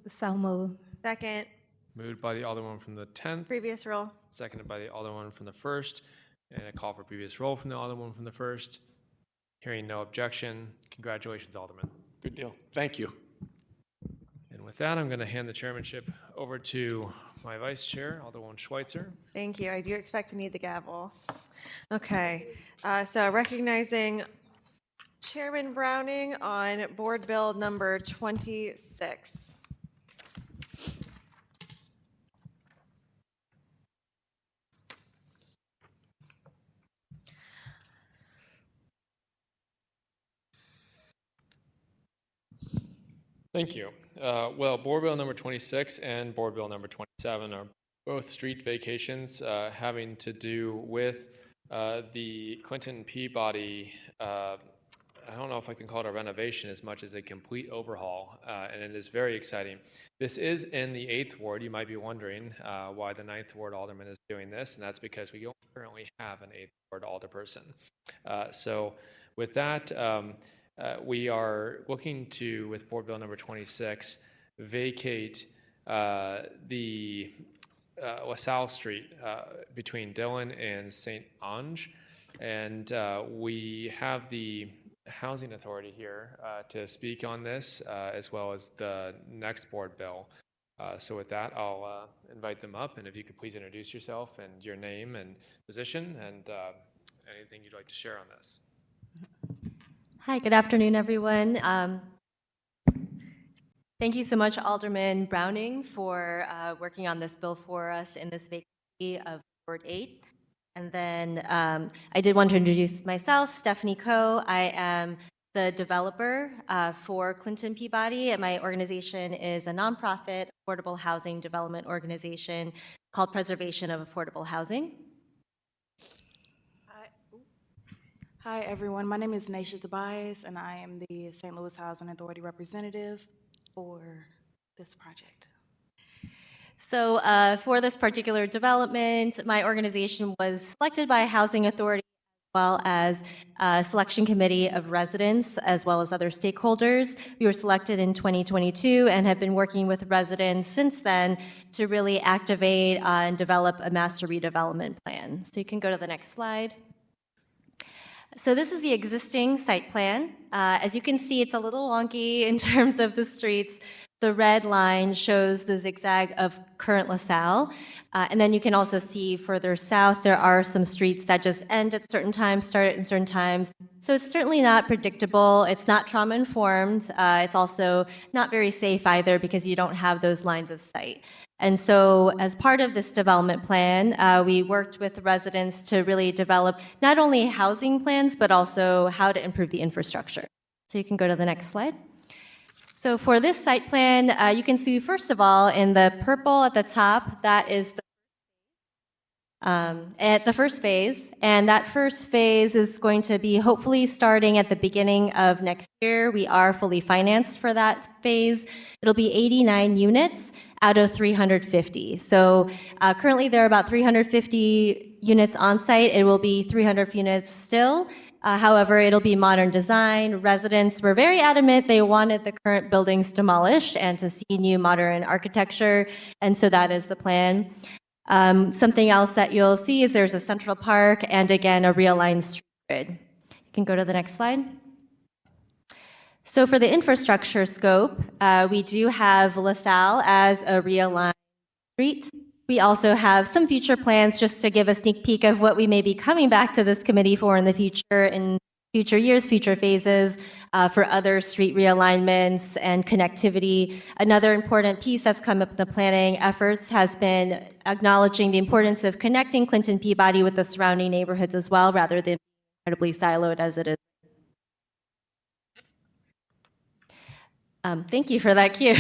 So moved. Second, moved by the Alderwoman from the 10th, previous roll. seconded by the Alderwoman from the 1st, and a call for previous roll from the Alderwoman from the 1st. Hearing no objection, congratulations, Alderman. Good deal. Thank you. And with that, I'm going to hand the chairmanship over to my vice chair, Alderwoman Schweitzer. Thank you. I do expect to need the gavel. Okay, so recognizing Chairman Browning on Board Bill number 26. Thank you. Well, Board Bill number 26 and Board Bill number 27 are both street vacations having to do with the Clinton Peabody, I don't know if I can call it a renovation as much as a complete overhaul, and it is very exciting. This is in the 8th Ward. You might be wondering why the 9th Ward Alderman is doing this, and that's because we don't currently have an 8th Ward Alderperson. So with that, we are looking to, with Board Bill number 26, vacate the LaSalle Street between Dillon and St. Ange. And we have the Housing Authority here to speak on this, as well as the next board bill. So with that, I'll invite them up, and if you could please introduce yourself and your name and position and anything you'd like to share on this. Hi, good afternoon, everyone. Thank you so much, Alderman Browning, for working on this bill for us in this vacancy of Ward 8. And then I did want to introduce myself, Stephanie Coe. I am the developer for Clinton Peabody. My organization is a nonprofit affordable housing development organization called Preservation of Affordable Housing. Hi, everyone. My name is Naisha Tobias, and I am the St. Louis Housing Authority representative for this project. So for this particular development, my organization was selected by a housing authority as well as a selection committee of residents as well as other stakeholders. We were selected in 2022 and have been working with residents since then to really activate and develop a master redevelopment plan. So you can go to the next slide. So this is the existing site plan. As you can see, it's a little wonky in terms of the streets. The red line shows the zigzag of current LaSalle. And then you can also see further south, there are some streets that just end at certain times, start at certain times. So it's certainly not predictable. It's not trauma-informed. It's also not very safe either because you don't have those lines of sight. And so as part of this development plan, we worked with residents to really develop not only housing plans, but also how to improve the infrastructure. So you can go to the next slide. So for this site plan, you can see, first of all, in the purple at the top, that is at the first phase. And that first phase is going to be hopefully starting at the beginning of next year. We are fully financed for that phase. It'll be 89 units out of 350. So currently there are about 350 units on site. It will be 300 units still. However, it'll be modern design. Residents were very adamant they wanted the current buildings demolished and to see new modern architecture, and so that is the plan. Something else that you'll see is there's a central park and again a realigned street grid. You can go to the next slide. So for the infrastructure scope, we do have LaSalle as a realigned street. We also have some future plans just to give a sneak peek of what we may be coming back to this committee for in the future, in future years, future phases, for other street realignments and connectivity. Another important piece that's come up in the planning efforts has been acknowledging the importance of connecting Clinton Peabody with the surrounding neighborhoods as well, rather than incredibly siloed as it is. Thank you for that cue.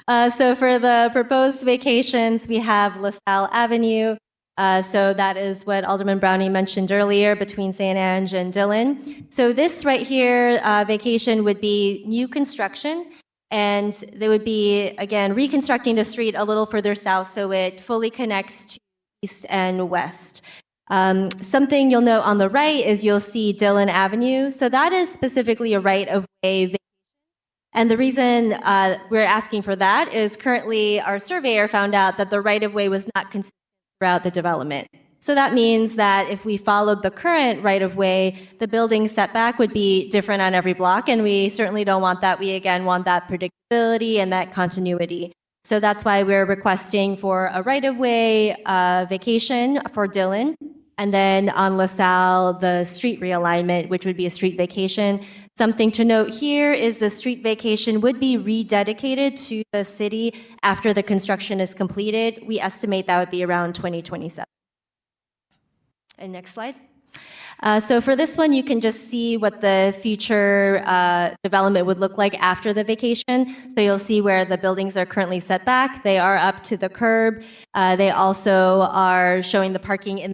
So for the proposed vacations, we have LaSalle Avenue. So that is what Alderman Browning mentioned earlier between St. Ange and Dillon. So this right here, vacation would be new construction. And they would be, again, reconstructing the street a little further south so it fully connects to east and west. Something you'll note on the right is you'll see Dillon Avenue. So that is specifically a right-of-way. And the reason we're asking for that is currently our surveyor found out that the right-of-way was not consistent throughout the development. So that means that if we followed the current right-of-way, the building setback would be different on every block, and we certainly don't want that. We, again, want that predictability and that continuity. So that's why we're requesting for a right-of-way vacation for Dillon, and then on LaSalle, the street realignment, which would be a street vacation. Something to note here is the street vacation would be rededicated to the city after the construction is completed. We estimate that would be around 2027. And next slide. So for this one, you can just see what the future development would look like after the vacation. So you'll see where the buildings are currently set back. They are up to the curb. They also are showing the parking in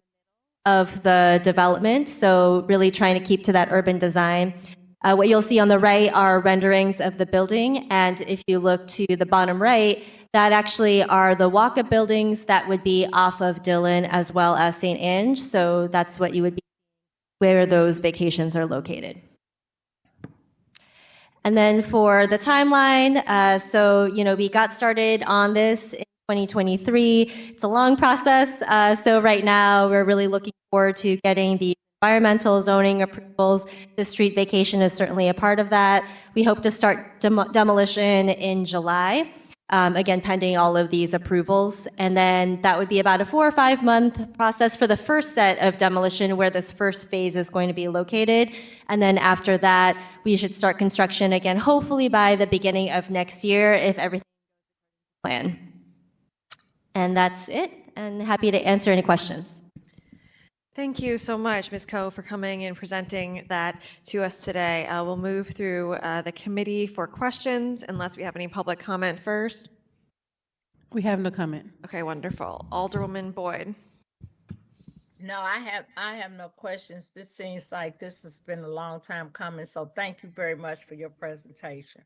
of the development. So really trying to keep to that urban design. What you'll see on the right are renderings of the building. And if you look to the bottom right, that actually are the walk-up buildings that would be off of Dillon as well as St. Ange. So that's what you would be, where those vacations are located. And then for the timeline, we got started on this in 2023. It's a long process. So right now we're really looking forward to getting the environmental zoning approvals. The street vacation is certainly a part of that. We hope to start demolition in July. Again, pending all of these approvals. And then that would be about a 4 or 5 month process for the first set of demolition where this first phase is going to be located. And then after that, we should start construction again, hopefully by the beginning of next year if everything goes according to plan. And that's it. And happy to answer any questions. Thank you so much, Ms. Coe, for coming and presenting that to us today. We'll move through the committee for questions unless we have any public comment first. We have no comment. Okay, wonderful. Alderwoman Boyd. No, I have no questions. This seems like this has been a long time coming, so thank you very much for your presentation.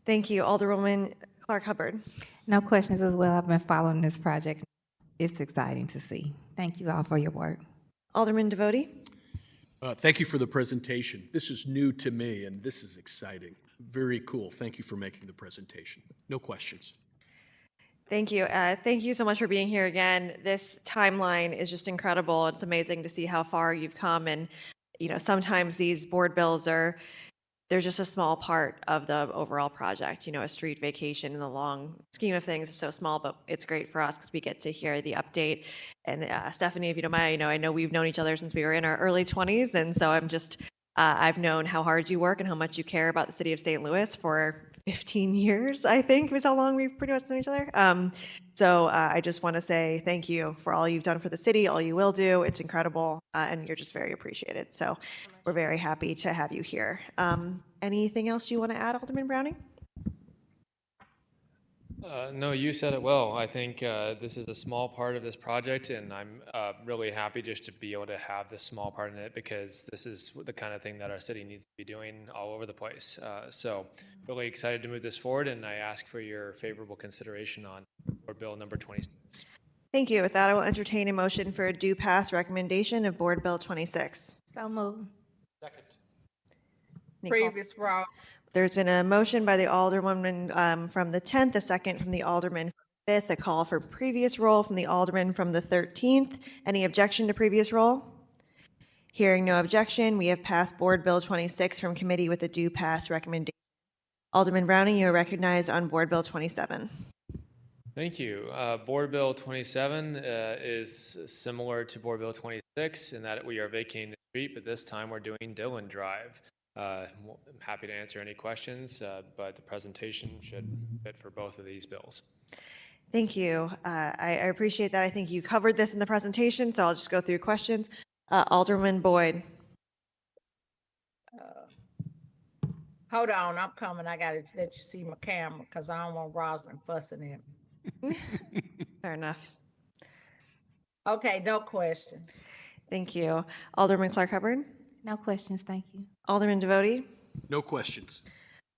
Thank you, Alderwoman Clark Hubbard. No questions as well. I've been following this project. It's exciting to see. Thank you all for your work. Alderman Devoti. Thank you for the presentation. This is new to me, and this is exciting. Very cool. Thank you for making the presentation. No questions. Thank you. Thank you so much for being here again. This timeline is just incredible. It's amazing to see how far you've come. And, sometimes these board bills they're just a small part of the overall project. A street vacation in the long scheme of things is so small, but it's great for us because we get to hear the update. And Stephanie, if you don't mind, I know we've known each other since we were in our early 20s. And so I've known how hard you work and how much you care about the city of St. Louis for 15 years, I think, was how long we've pretty much known each other. So I just want to say thank you for all you've done for the city, all you will do. It's incredible, and you're just very appreciated. So we're very happy to have you here. Anything else you want to add, Alderman Browning? No, you said it well. I think this is a small part of this project, and I'm really happy just to be able to have this small part in it because this is the kind of thing that our city needs to be doing all over the place. So really excited to move this forward, and I ask for your favorable consideration on Board Bill number 26. Thank you. With that, I will entertain a motion for a due pass recommendation of Board Bill 26. So moved. Second. Previous row. There's been a motion by the Alderwoman from the 10th, a second from the Alderman from the 5th, a call for previous roll from the Alderman from the 13th. Any objection to previous roll? Hearing no objection, we have passed Board Bill 26 from committee with a due pass recommendation. Alderman Browning, you are recognized on Board Bill 27. Thank you. Board Bill 27 is similar to Board Bill 26 in that we are vacating the street, but this time we're doing Dillon Drive. I'm happy to answer any questions, but the presentation should fit for both of these bills. Thank you. I appreciate that. I think you covered this in the presentation, so I'll just go through questions. Alderman Boyd. Hold on, I'm coming. I got to let you see my camera because I don't want Rosalind fussing at me. Fair enough. Okay, no questions. Thank you. Alderman Clark Hubbard. No questions, thank you. Alderman Devoti. No questions.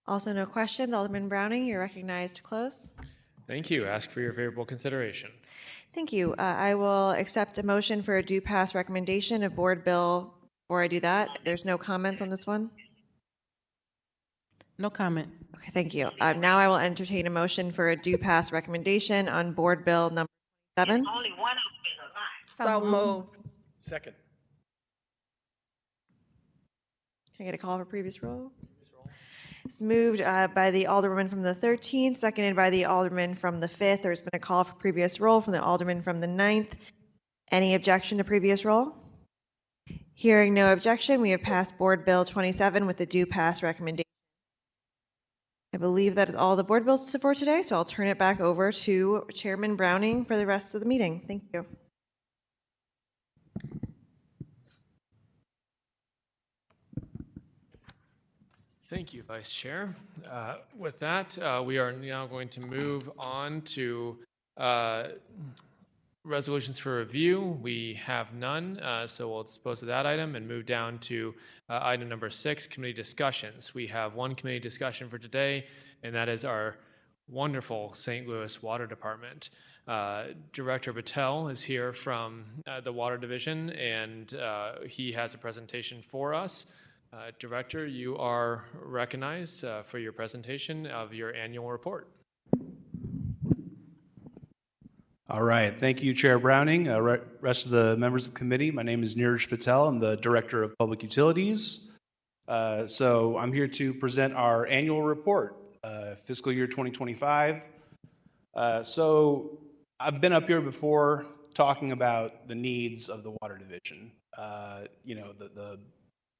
Also, no questions. Alderman Browning, you're recognized to close. Thank you. Ask for your favorable consideration. Thank you. I will accept a motion for a due pass recommendation of Board Bill. Before I do that, there's no comments on this one? No comments. Okay, thank you. Now I will entertain a motion for a due pass recommendation on Board Bill number 7. Only one of them is alive. So moved. Second. Can I get a call for previous roll? It's moved by the Alderman from the 13th, seconded by the Alderman from the 5th. There's been a call for previous roll from the Alderman from the 9th. Any objection to previous roll? Hearing no objection, we have passed Board Bill 27 with the due pass recommendation. I believe that is all the board bills for today, so I'll turn it back over to Chairman Browning for the rest of the meeting. Thank you. Thank you, Vice Chair. With that, we are now going to move on to resolutions for review. We have none, so we'll dispose of that item and move down to item number 6, committee discussions. We have one committee discussion for today, and that is our wonderful St. Louis Water Department. Director Patel is here from the Water Division, and he has a presentation for us. Director, you are recognized for your presentation of your annual report. All right. Thank you, Chair Browning. Rest of the members of the committee, my name is Neeraj Patel. I'm the Director of Public Utilities. So I'm here to present our annual report, fiscal year 2025. So I've been up here before talking about the needs of the Water Division. You know, the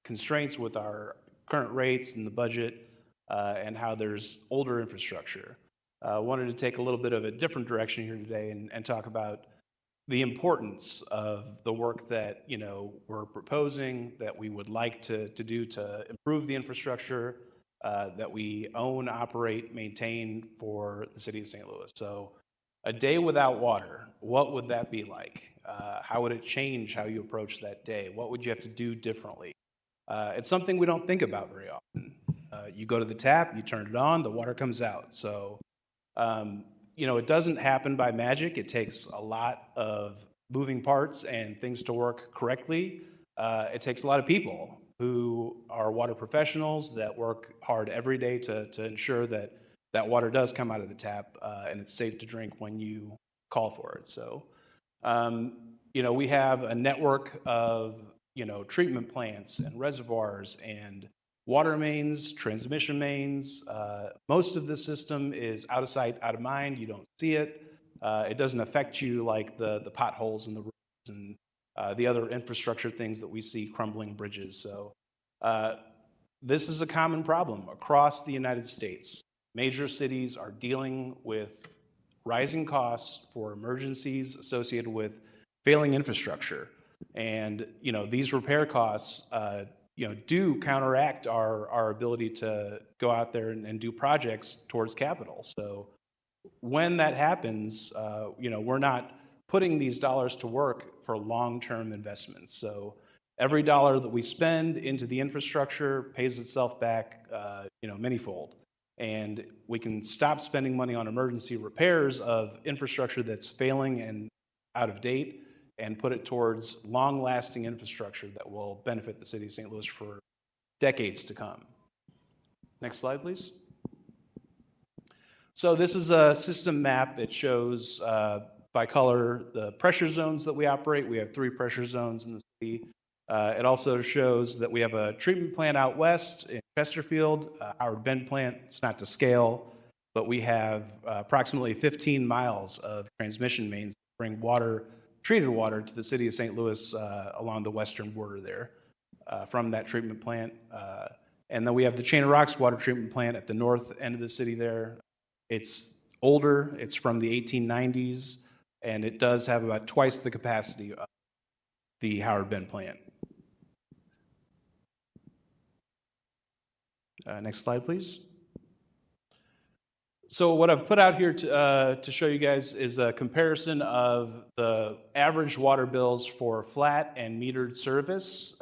constraints with our current rates and the budget, and how there's older infrastructure. Wanted to take a little bit of a different direction here today and talk about the importance of the work that, you know, we're proposing, that we would like to do to improve the infrastructure that we own, operate, maintain for the city of St. Louis. So a day without water, what would that be like? How would it change how you approach that day? What would you have to do differently? It's something we don't think about very often. You go to the tap, you turn it on, the water comes out. So, you know, it doesn't happen by magic. It takes a lot of moving parts and things to work correctly. It takes a lot of people who are water professionals that work hard every day to ensure that that water does come out of the tap and it's safe to drink when you call for it. So, you know, we have a network of, you know, treatment plants and reservoirs and water mains, transmission mains. Most of the system is out of sight, out of mind. You don't see it. It doesn't affect you like the potholes in the roads and the other infrastructure things that we see, crumbling bridges. So this is a common problem across the United States. Major cities are dealing with rising costs for emergencies associated with failing infrastructure. And, you know, these repair costs, you know, do counteract our ability to go out there and do projects towards capital. So when that happens, you know, we're not putting these dollars to work for long-term investments. So every dollar that we spend into the infrastructure pays itself back, you know, manyfold. And we can stop spending money on emergency repairs of infrastructure that's failing and out of date and put it towards long-lasting infrastructure that will benefit the city of St. Louis for decades to come. Next slide, please. So this is a system map. It shows by color the pressure zones that we operate. We have 3 pressure zones in the city. It also shows that we have a treatment plant out west in Chesterfield, Howard Bend plant. It's not to scale, but we have approximately 15 miles of transmission mains that bring water, treated water, to the city of St. Louis along the western border there from that treatment plant. And then we have the Chain of Rocks water treatment plant at the north end of the city there. It's older, it's from the 1890s, and it does have about twice the capacity of the Howard Bend plant. Next slide, please. So what I've put out here to show you guys is a comparison of the average water bills for flat and metered service,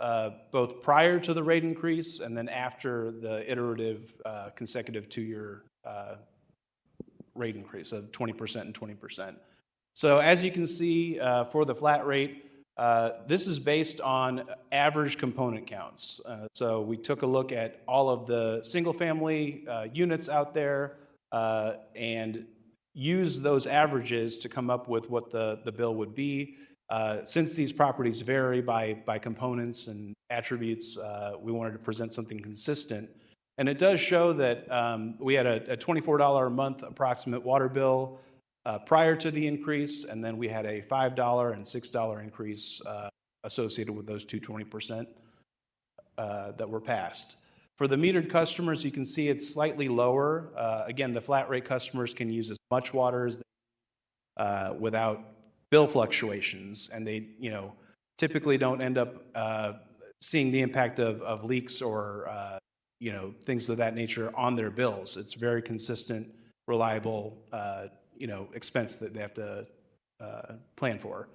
both prior to the rate increase and then after the iterative consecutive 2-year rate increase of 20% and 20%. So as you can see, for the flat rate, this is based on average component counts. So we took a look at all of the single-family units out there and used those averages to come up with what the bill would be. Since these properties vary by components and attributes, we wanted to present something consistent. And it does show that we had a $24 a month approximate water bill prior to the increase, and then we had a $5 and $6 increase associated with those 220% that were passed. For the metered customers, you can see it's slightly lower. Again, the flat rate customers can use as much water as without bill fluctuations, and they, typically don't end up seeing the impact of leaks or things of that nature on their bills. It's very consistent, reliable, expense that they have to plan for.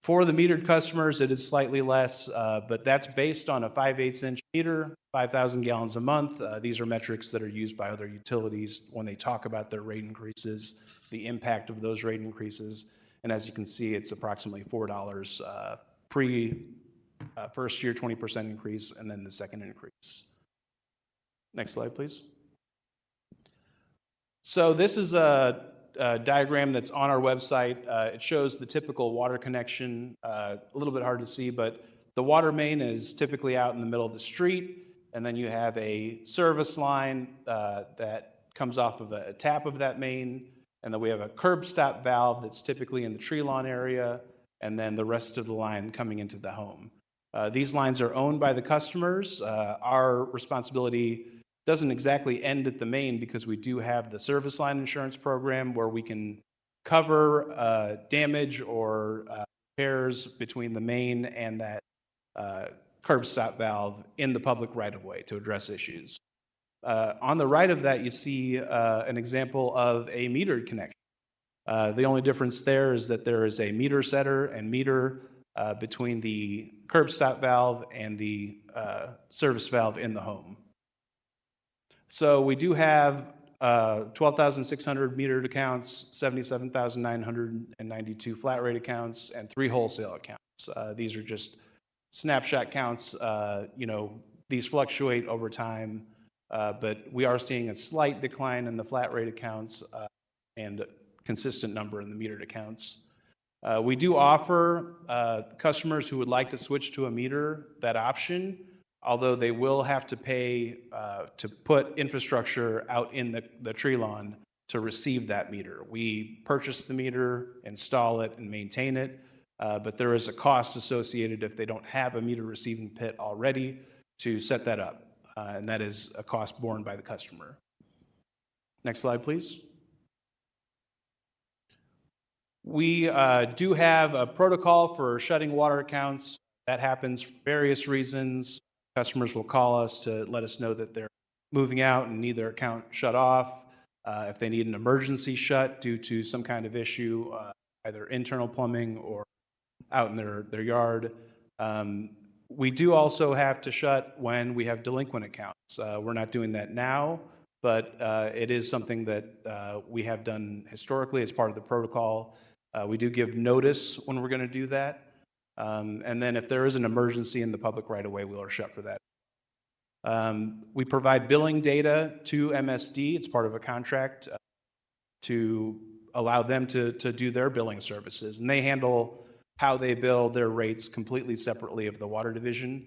For the metered customers, it is slightly less, but that's based on a 5/8-inch meter, 5,000 gallons a month. These are metrics that are used by other utilities when they talk about their rate increases, the impact of those rate increases. And as you can see, it's approximately $4 first year 20% increase, and then the second increase. Next slide, please. So this is a diagram that's on our website. It shows the typical water connection, a little bit hard to see, but the water main is typically out in the middle of the street, and then you have a service line that comes off of a tap of that main, and then we have a curb stop valve that's typically in the tree lawn area, and then the rest of the line coming into the home. These lines are owned by the customers. Our responsibility doesn't exactly end at the main because we do have the service line insurance program where we can cover damage or repairs between the main and that curb stop valve in the public right-of-way to address issues. On the right of that, you see an example of a metered connection. The only difference there is that there is a meter setter and meter between the curb stop valve and the service valve in the home. So we do have 12,600 metered accounts, 77,992 flat rate accounts, and 3 wholesale accounts. These are just snapshot counts. These fluctuate over time, but we are seeing a slight decline in the flat rate accounts and a consistent number in the metered accounts. We do offer customers who would like to switch to a meter that option, although they will have to pay to put infrastructure out in the tree lawn to receive that meter. We purchase the meter, install it, and maintain it, but there is a cost associated if they don't have a meter receiving pit already to set that up, and that is a cost borne by the customer. Next slide, please. We do have a protocol for shutting water accounts. That happens for various reasons. Customers will call us to let us know that they're moving out and need their account shut off. If they need an emergency shut due to some kind of issue, either internal plumbing or out in their yard. We do also have to shut when we have delinquent accounts. We're not doing that now, but it is something that we have done historically as part of the protocol. We do give notice when we're going to do that. And then if there is an emergency in the public right-of-way, we'll shut for that. We provide billing data to MSD. It's part of a contract to allow them to do their billing services. And they handle how they bill their rates completely separately of the water division.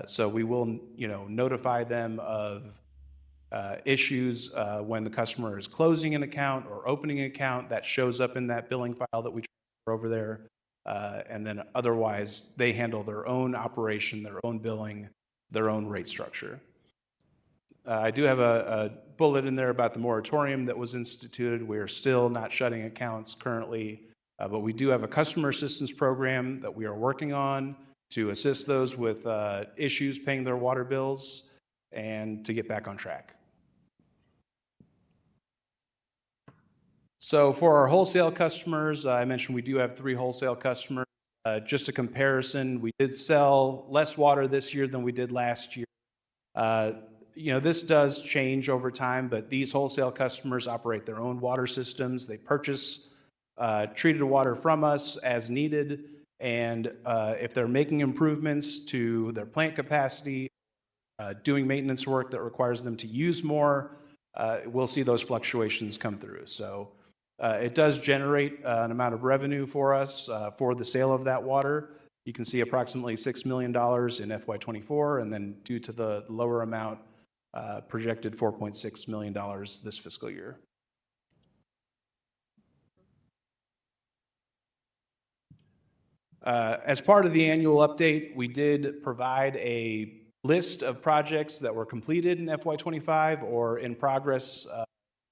So we will, notify them of issues when the customer is closing an account or opening an account. That shows up in that billing file that we transfer over there. And then otherwise, they handle their own operation, their own billing, their own rate structure. I do have a bullet in there about the moratorium that was instituted. We are still not shutting accounts currently, but we do have a customer assistance program that we are working on to assist those with issues paying their water bills and to get back on track. So for our wholesale customers, I mentioned we do have 3 wholesale customers. Just a comparison, we did sell less water this year than we did last year. This does change over time, but these wholesale customers operate their own water systems. They purchase treated water from us as needed, and if they're making improvements to their plant capacity, doing maintenance work that requires them to use more, we'll see those fluctuations come through. So it does generate an amount of revenue for us for the sale of that water. You can see approximately $6 million in FY24, and then due to the lower amount, projected $4.6 million this fiscal year. As part of the annual update, we did provide a list of projects that were completed in FY25 or in progress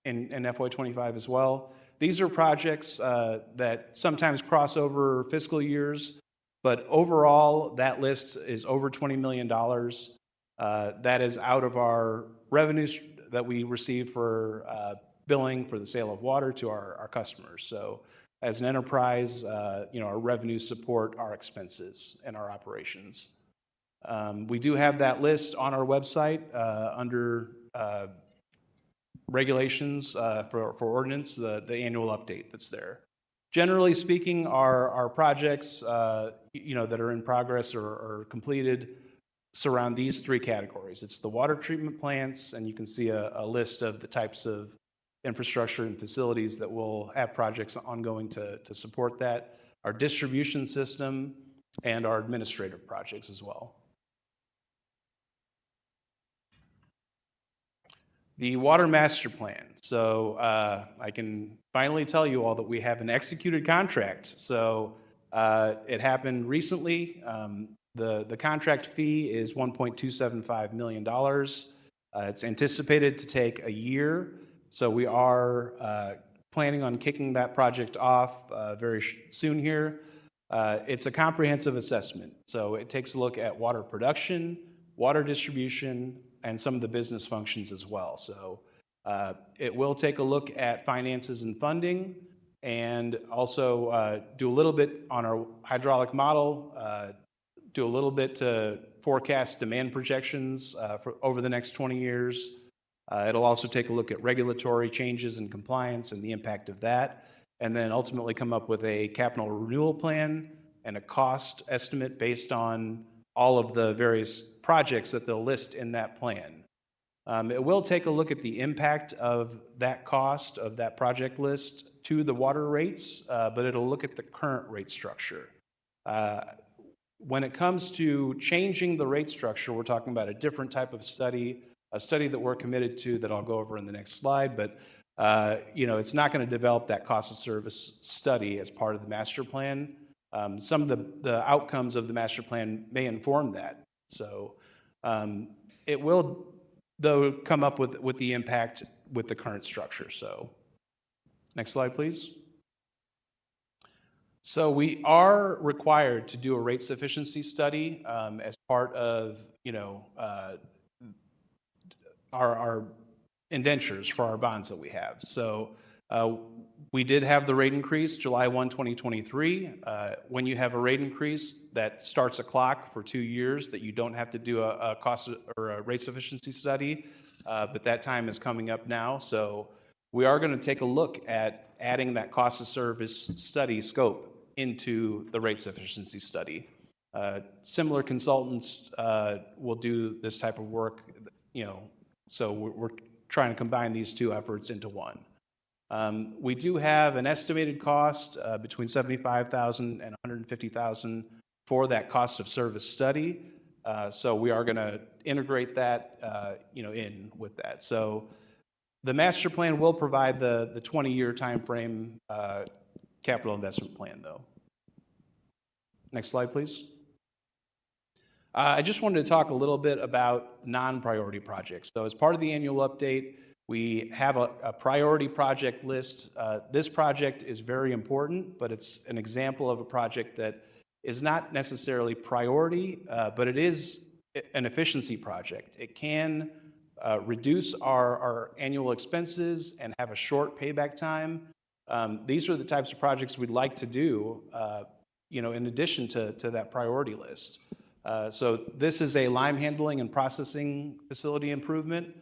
in FY25 as well. These are projects that sometimes cross over fiscal years, but overall, that list is over $20 million. That is out of our revenues that we receive for billing for the sale of water to our customers. So as an enterprise, our revenues support our expenses and our operations. We do have that list on our website under regulations for ordinance, the annual update that's there. Generally speaking, our projects that are in progress or completed surround these 3 categories. It's the water treatment plants, and you can see a list of the types of infrastructure and facilities that will have projects ongoing to support that, our distribution system, and our administrative projects as well. The Water Master Plan. So I can finally tell you all that we have an executed contract. So it happened recently. The contract fee is $1.275 million. It's anticipated to take a year. So we are planning on kicking that project off very soon here. It's a comprehensive assessment. So it takes a look at water production, water distribution, and some of the business functions as well. So it will take a look at finances and funding, and also do a little bit on our hydraulic model, do a little bit to forecast demand projections for over the next 20 years. It'll also take a look at regulatory changes and compliance and the impact of that, and then ultimately come up with a capital renewal plan and a cost estimate based on all of the various projects that they'll list in that plan. It will take a look at the impact of that cost of that project list to the water rates, but it'll look at the current rate structure. When it comes to changing the rate structure, we're talking about a different type of study, a study that we're committed to that I'll go over in the next slide, but it's not going to develop that cost of service study as part of the master plan. Some of the outcomes of the master plan may inform that. So it will, though, come up with the impact with the current structure. So next slide, please. So we are required to do a rate sufficiency study as part of our indentures for our bonds that we have. So we did have the rate increase July 1, 2023. When you have a rate increase, that starts a clock for 2 years that you don't have to do a cost or a rate sufficiency study, but that time is coming up now. So we are going to take a look at adding that cost of service study scope into the rate sufficiency study. Similar consultants will do this type of work, so we're trying to combine these 2 efforts into one. We do have an estimated cost between $75,000 and $150,000 for that cost of service study. So we are going to integrate that, in with that. So the master plan will provide the 20-year timeframe capital investment plan, though. Next slide, please. I just wanted to talk a little bit about non-priority projects. So as part of the annual update, we have a priority project list. This project is very important, but it's an example of a project that is not necessarily priority, but it is an efficiency project. It can reduce our annual expenses and have a short payback time, These are the types of projects we'd like to do, in addition to that priority list. So this is a lime handling and processing facility improvement.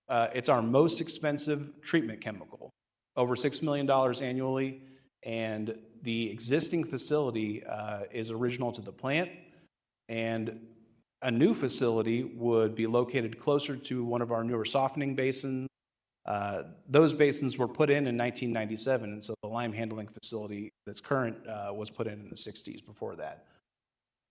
It's our most expensive treatment chemical, over $6 million annually. And the existing facility is original to the plant. And a new facility would be located closer to one of our newer softening basins. Those basins were put in 1997, and so the lime handling facility that's current was put in the 60s before that.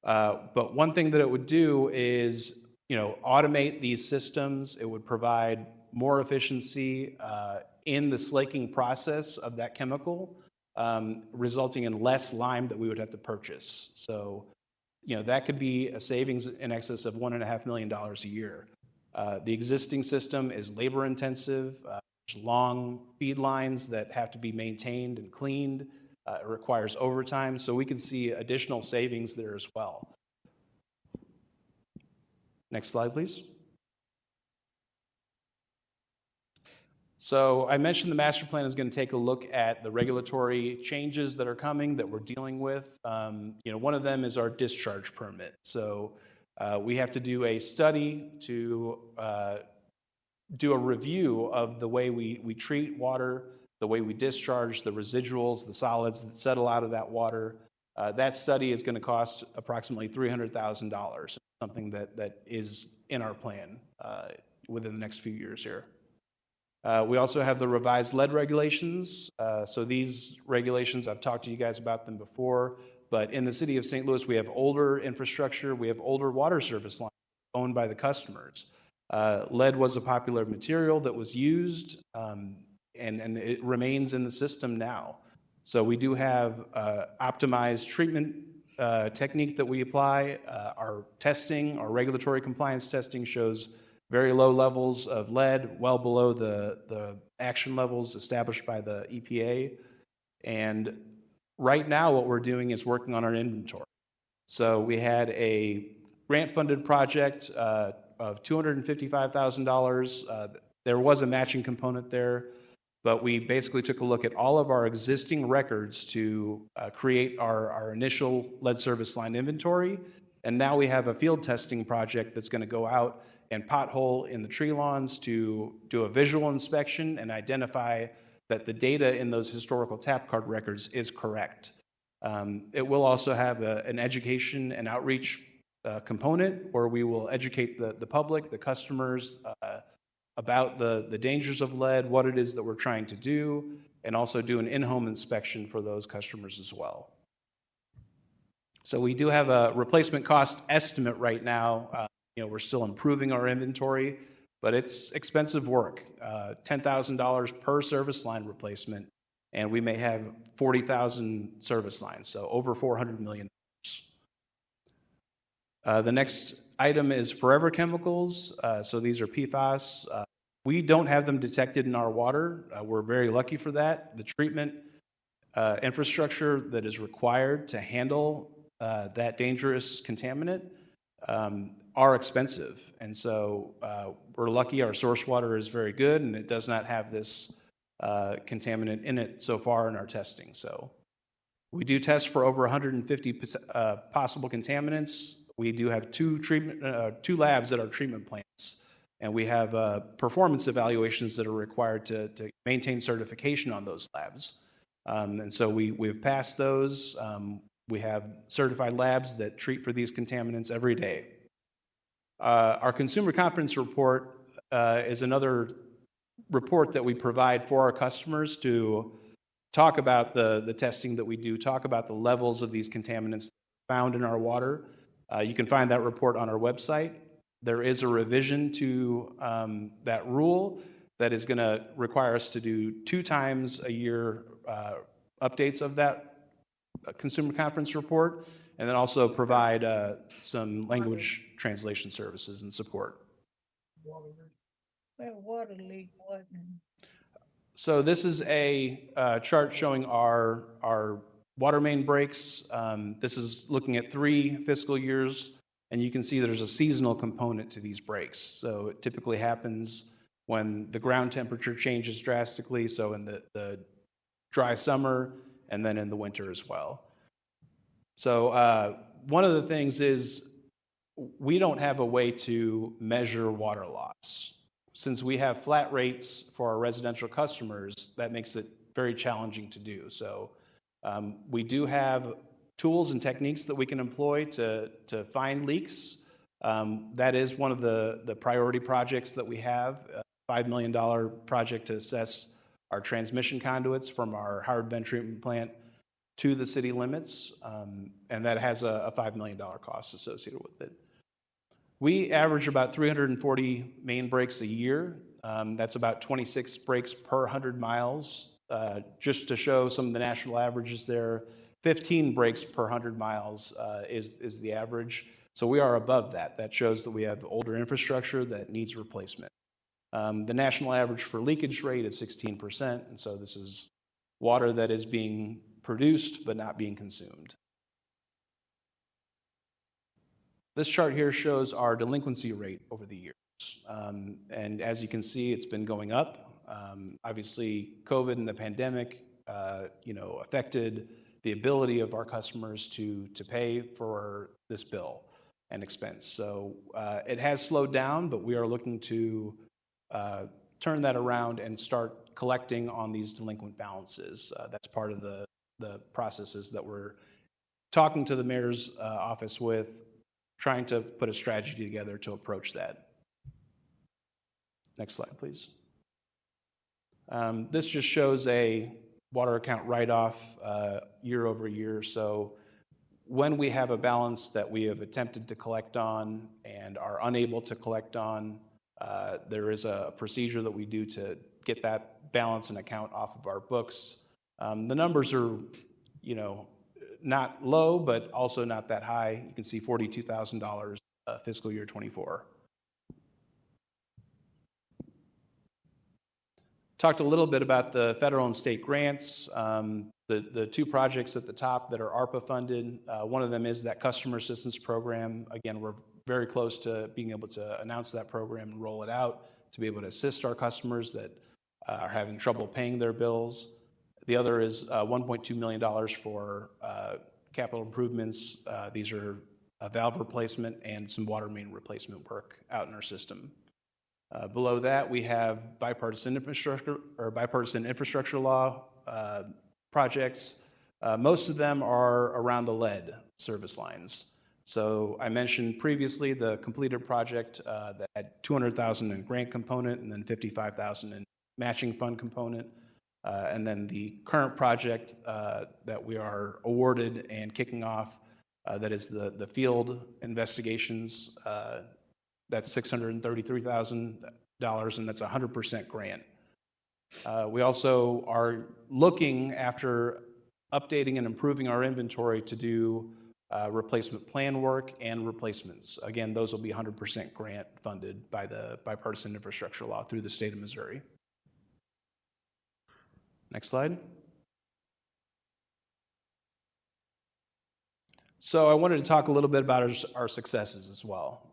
But one thing that it would do is, automate these systems. It would provide more efficiency in the slaking process of that chemical, resulting in less lime that we would have to purchase. So, that could be a savings in excess of $1.5 million a year. The existing system is labor intensive. There's long feed lines that have to be maintained and cleaned. It requires overtime, so we can see additional savings there as well. Next slide, please. So I mentioned the master plan is going to take a look at the regulatory changes that are coming that we're dealing with. One of them is our discharge permit. So we have to do a study to do a review of the way we treat water, the way we discharge the residuals, the solids that settle out of that water. That study is going to cost approximately $300,000, something that is in our plan within the next few years here. We also have the revised lead regulations. So these regulations, I've talked to you guys about them before, but in the city of St. Louis, we have older infrastructure, we have older water service lines owned by the customers. Lead was a popular material that was used, and it remains in the system now. So we do have optimized treatment technique that we apply. Our testing, our regulatory compliance testing shows very low levels of lead, well below the action levels established by the EPA. And right now what we're doing is working on our inventory. So we had a grant-funded project of $255,000. There was a matching component there, but we basically took a look at all of our existing records to create our initial lead service line inventory. And now we have a field testing project that's going to go out and pothole in the tree lawns to do a visual inspection and identify that the data in those historical tap card records is correct. It will also have an education and outreach component where we will educate the public, the customers, about the dangers of lead, what it is that we're trying to do, and also do an in-home inspection for those customers as well. So we do have a replacement cost estimate right now. We're still improving our inventory, but it's expensive work, $10,000 per service line replacement, and we may have 40,000 service lines, so over $400 million. The next item is forever chemicals. So these are PFAS. We don't have them detected in our water. We're very lucky for that. The treatment infrastructure that is required to handle that dangerous contaminant are expensive. And so we're lucky our source water is very good and it does not have this contaminant in it so far in our testing. So we do test for over 150 possible contaminants. We do have two labs at our treatment plants, and we have performance evaluations that are required to maintain certification on those labs. And so we've passed those. We have certified labs that treat for these contaminants every day. Our consumer confidence report is another report that we provide for our customers to talk about the testing that we do, talk about the levels of these contaminants found in our water. You can find that report on our website. There is a revision to that rule that is going to require us to do 2 times a year updates of that consumer confidence report, and then also provide some language translation services and support. Water leak wasn't. So this is a chart showing our water main breaks. This is looking at 3 fiscal years, and you can see there's a seasonal component to these breaks. So it typically happens when the ground temperature changes drastically. So in the dry summer and then in the winter as well. So one of the things is we don't have a way to measure water loss. Since we have flat rates for our residential customers, that makes it very challenging to do. So we do have tools and techniques that we can employ to find leaks. That is one of the priority projects that we have, a $5 million project to assess our transmission conduits from our Howard Bend treatment plant to the city limits, and that has a $5 million cost associated with it. We average about 340 main breaks a year. That's about 26 breaks per 100 miles. Just to show some of the national averages there, 15 breaks per 100 miles is the average. So we are above that. That shows that we have older infrastructure that needs replacement. The national average for leakage rate is 16%, and so this is water that is being produced but not being consumed. This chart here shows our delinquency rate over the years. And as you can see, it's been going up. Obviously, COVID and the pandemic, affected the ability of our customers to pay for this bill and expense. So it has slowed down, but we are looking to turn that around and start collecting on these delinquent balances. That's part of the processes that we're talking to the mayor's office with, trying to put a strategy together to approach that. Next slide, please. This just shows a water account write-off year over year. So when we have a balance that we have attempted to collect on and are unable to collect on, there is a procedure that we do to get that balance and account off of our books. The numbers are, not low, but also not that high. You can see $42,000 fiscal year 24. Talked a little bit about the federal and state grants. The two projects at the top that are ARPA funded, one of them is that customer assistance program. Again, we're very close to being able to announce that program and roll it out to be able to assist our customers that are having trouble paying their bills. The other is $1.2 million for capital improvements. These are a valve replacement and some water main replacement work out in our system. Below that, we have bipartisan infrastructure law projects. Most of them are around the lead service lines. So I mentioned previously the completed project that had $200,000 in grant component and then $55,000 in matching fund component. And then the current project that we are awarded and kicking off, that is the field investigations, that's $633,000, and that's 100% grant. We also are looking after updating and improving our inventory to do replacement plan work and replacements. Again, those will be 100% grant funded by the bipartisan infrastructure law through the state of Missouri. Next slide. So I wanted to talk a little bit about our successes as well.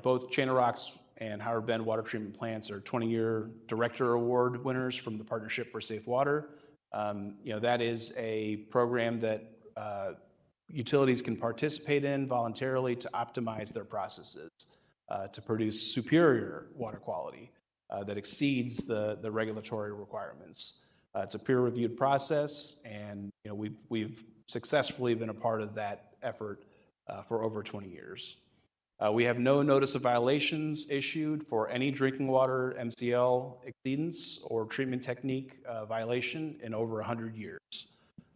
Both Chain of Rocks and Howard Bend water treatment plants are 20-year Director Award winners from the Partnership for Safe Water. That is a program that utilities can participate in voluntarily to optimize their processes, to produce superior water quality that exceeds the regulatory requirements. It's a peer-reviewed process, and we've successfully been a part of that effort for over 20 years. We have no notice of violations issued for any drinking water MCL exceedance or treatment technique violation in over 100 years.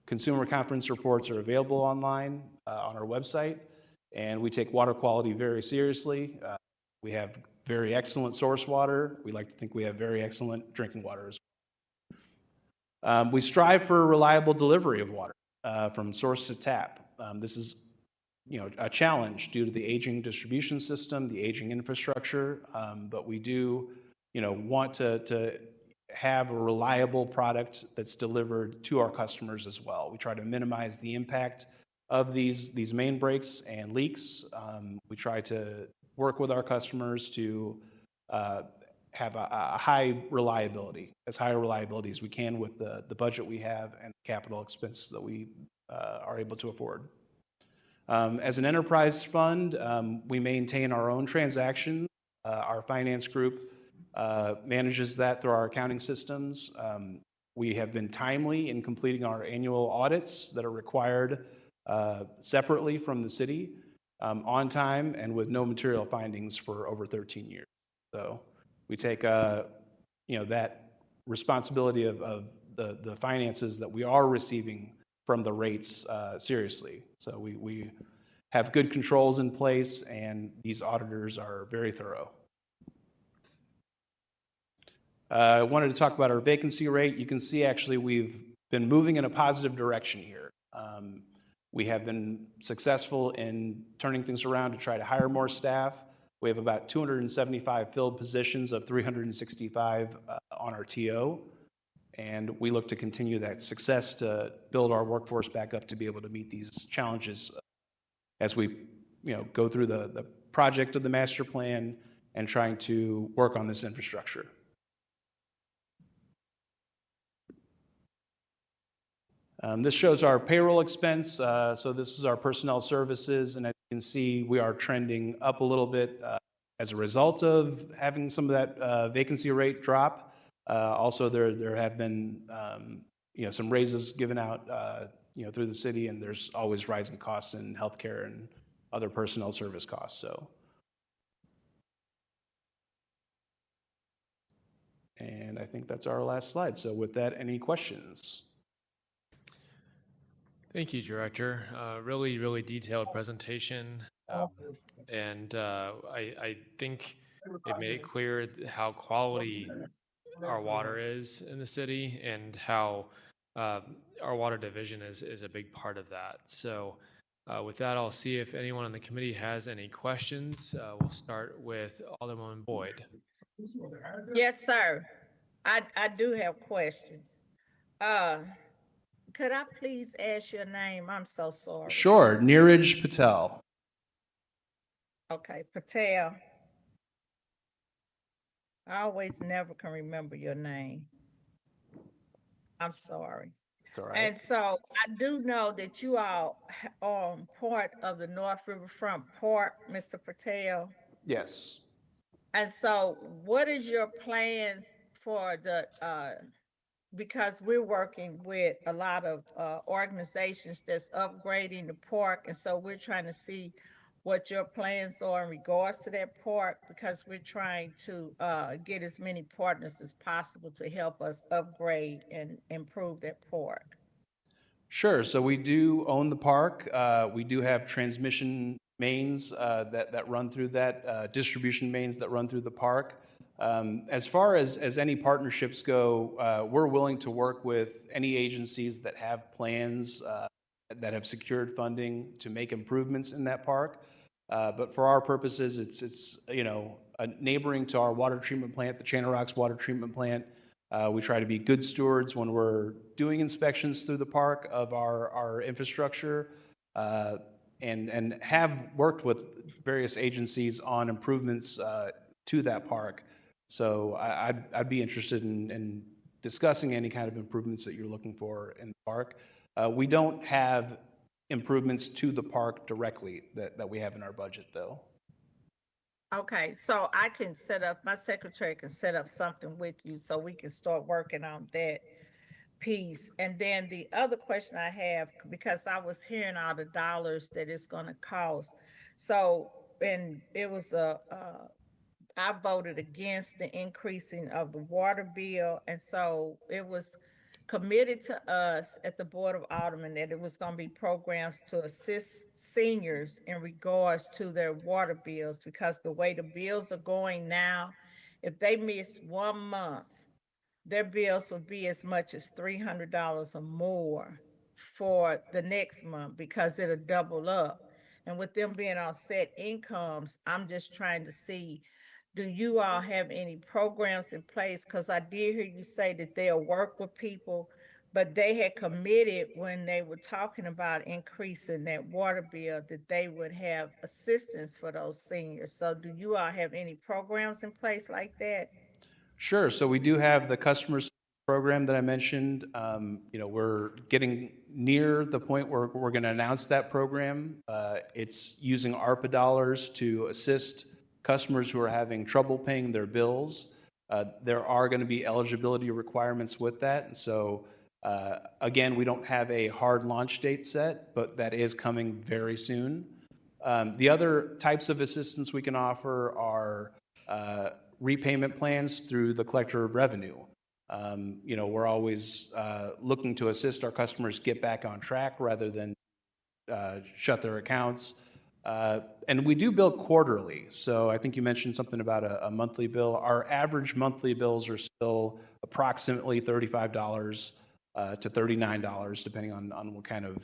Consumer conference reports are available online on our website, and we take water quality very seriously. We have very excellent source water. We like to think we have very excellent drinking water as well. We strive for reliable delivery of water from source to tap. This is a challenge due to the aging distribution system, the aging infrastructure, but we do want to have a reliable product that's delivered to our customers as well. We try to minimize the impact of these main breaks and leaks. We try to work with our customers to have a high reliability, as high a reliability as we can with the budget we have and capital expense that we are able to afford. As an enterprise fund, we maintain our own transactions. Our finance group manages that through our accounting systems. We have been timely in completing our annual audits that are required separately from the city, on time and with no material findings for over 13 years. So we take that responsibility of the finances that we are receiving from the rates seriously. So we have good controls in place, and these auditors are very thorough. I wanted to talk about our vacancy rate. You can see actually we've been moving in a positive direction here. We have been successful in turning things around to try to hire more staff. We have about 275 filled positions of 365 on our TO, and we look to continue that success to build our workforce back up to be able to meet these challenges as we go through the project of the master plan and trying to work on this infrastructure. This shows our payroll expense. So this is our personnel services, and as you can see, we are trending up a little bit as a result of having some of that vacancy rate drop. Also, there have been some raises given out through the city, and there's always rising costs in healthcare and other personnel service costs. And I think that's our last slide. So with that, any questions? Thank you, Director. Really, really detailed presentation. And I think it made it clear how quality our water is in the city and how our water division is a big part of that. So with that, I'll see if anyone on the committee has any questions. We'll start with Alderwoman Boyd. Yes, sir. I do have questions. Could I please ask your name? I'm so sorry. Sure. Neeraj Patel. Okay, Patel. I always never can remember your name. I'm sorry. It's all right. And so I do know that you are part of the North Riverfront Park, Mr. Patel. Yes. And so what is your plans for the, because we're working with a lot of organizations that's upgrading the park. And so we're trying to see what your plans are in regards to that park, because we're trying to get as many partners as possible to help us upgrade and improve that park. Sure. So we do own the park. We do have transmission mains that run through that, distribution mains that run through the park. As far as any partnerships go, we're willing to work with any agencies that have plans that have secured funding to make improvements in that park. But for our purposes, it's neighboring to our water treatment plant, the Channel Rocks Water Treatment Plant. We try to be good stewards when we're doing inspections through the park of our infrastructure, and have worked with various agencies on improvements to that park. So I'd be interested in discussing any kind of improvements that you're looking for in the park. We don't have improvements to the park directly that we have in our budget, though. Okay, so I can set up, my secretary can set up something with you so we can start working on that piece. And then the other question I have, because I was hearing all the dollars that it's going to cost. So, and it was I voted against the increasing of the water bill. And so it was committed to us at the Board of Aldermen that it was going to be programs to assist seniors in regards to their water bills, because the way the bills are going now, if they miss 1 month, their bills would be as much as $300 or more for the next month, because it'll double up. And with them being on set incomes, I'm just trying to see, do you all have any programs in place? Because I did hear you say that they'll work with people, but they had committed when they were talking about increasing that water bill that they would have assistance for those seniors. So do you all have any programs in place like that? Sure. So we do have the customer service program that I mentioned. We're getting near the point where we're going to announce that program. It's using ARPA dollars to assist customers who are having trouble paying their bills. There are going to be eligibility requirements with that. And so, again, we don't have a hard launch date set, but that is coming very soon. The other types of assistance we can offer are repayment plans through the collector of revenue. We're always looking to assist our customers get back on track rather than shut their accounts. And we do bill quarterly. So I think you mentioned something about a monthly bill. Our average monthly bills are still approximately $35 to $39, depending on what kind of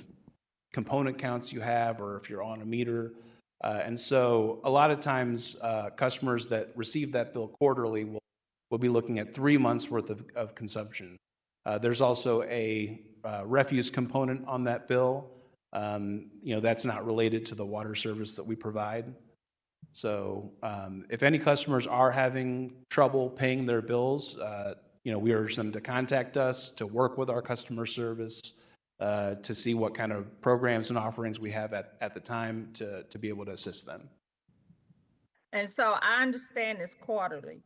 component counts you have or if you're on a meter. And so a lot of times customers that receive that bill quarterly will be looking at 3 months worth of consumption. There's also a refuse component on that bill. That's not related to the water service that we provide. So if any customers are having trouble paying their bills, we urge them to contact us, to work with our customer service, to see what kind of programs and offerings we have at the time to be able to assist them. And so I understand it's quarterly,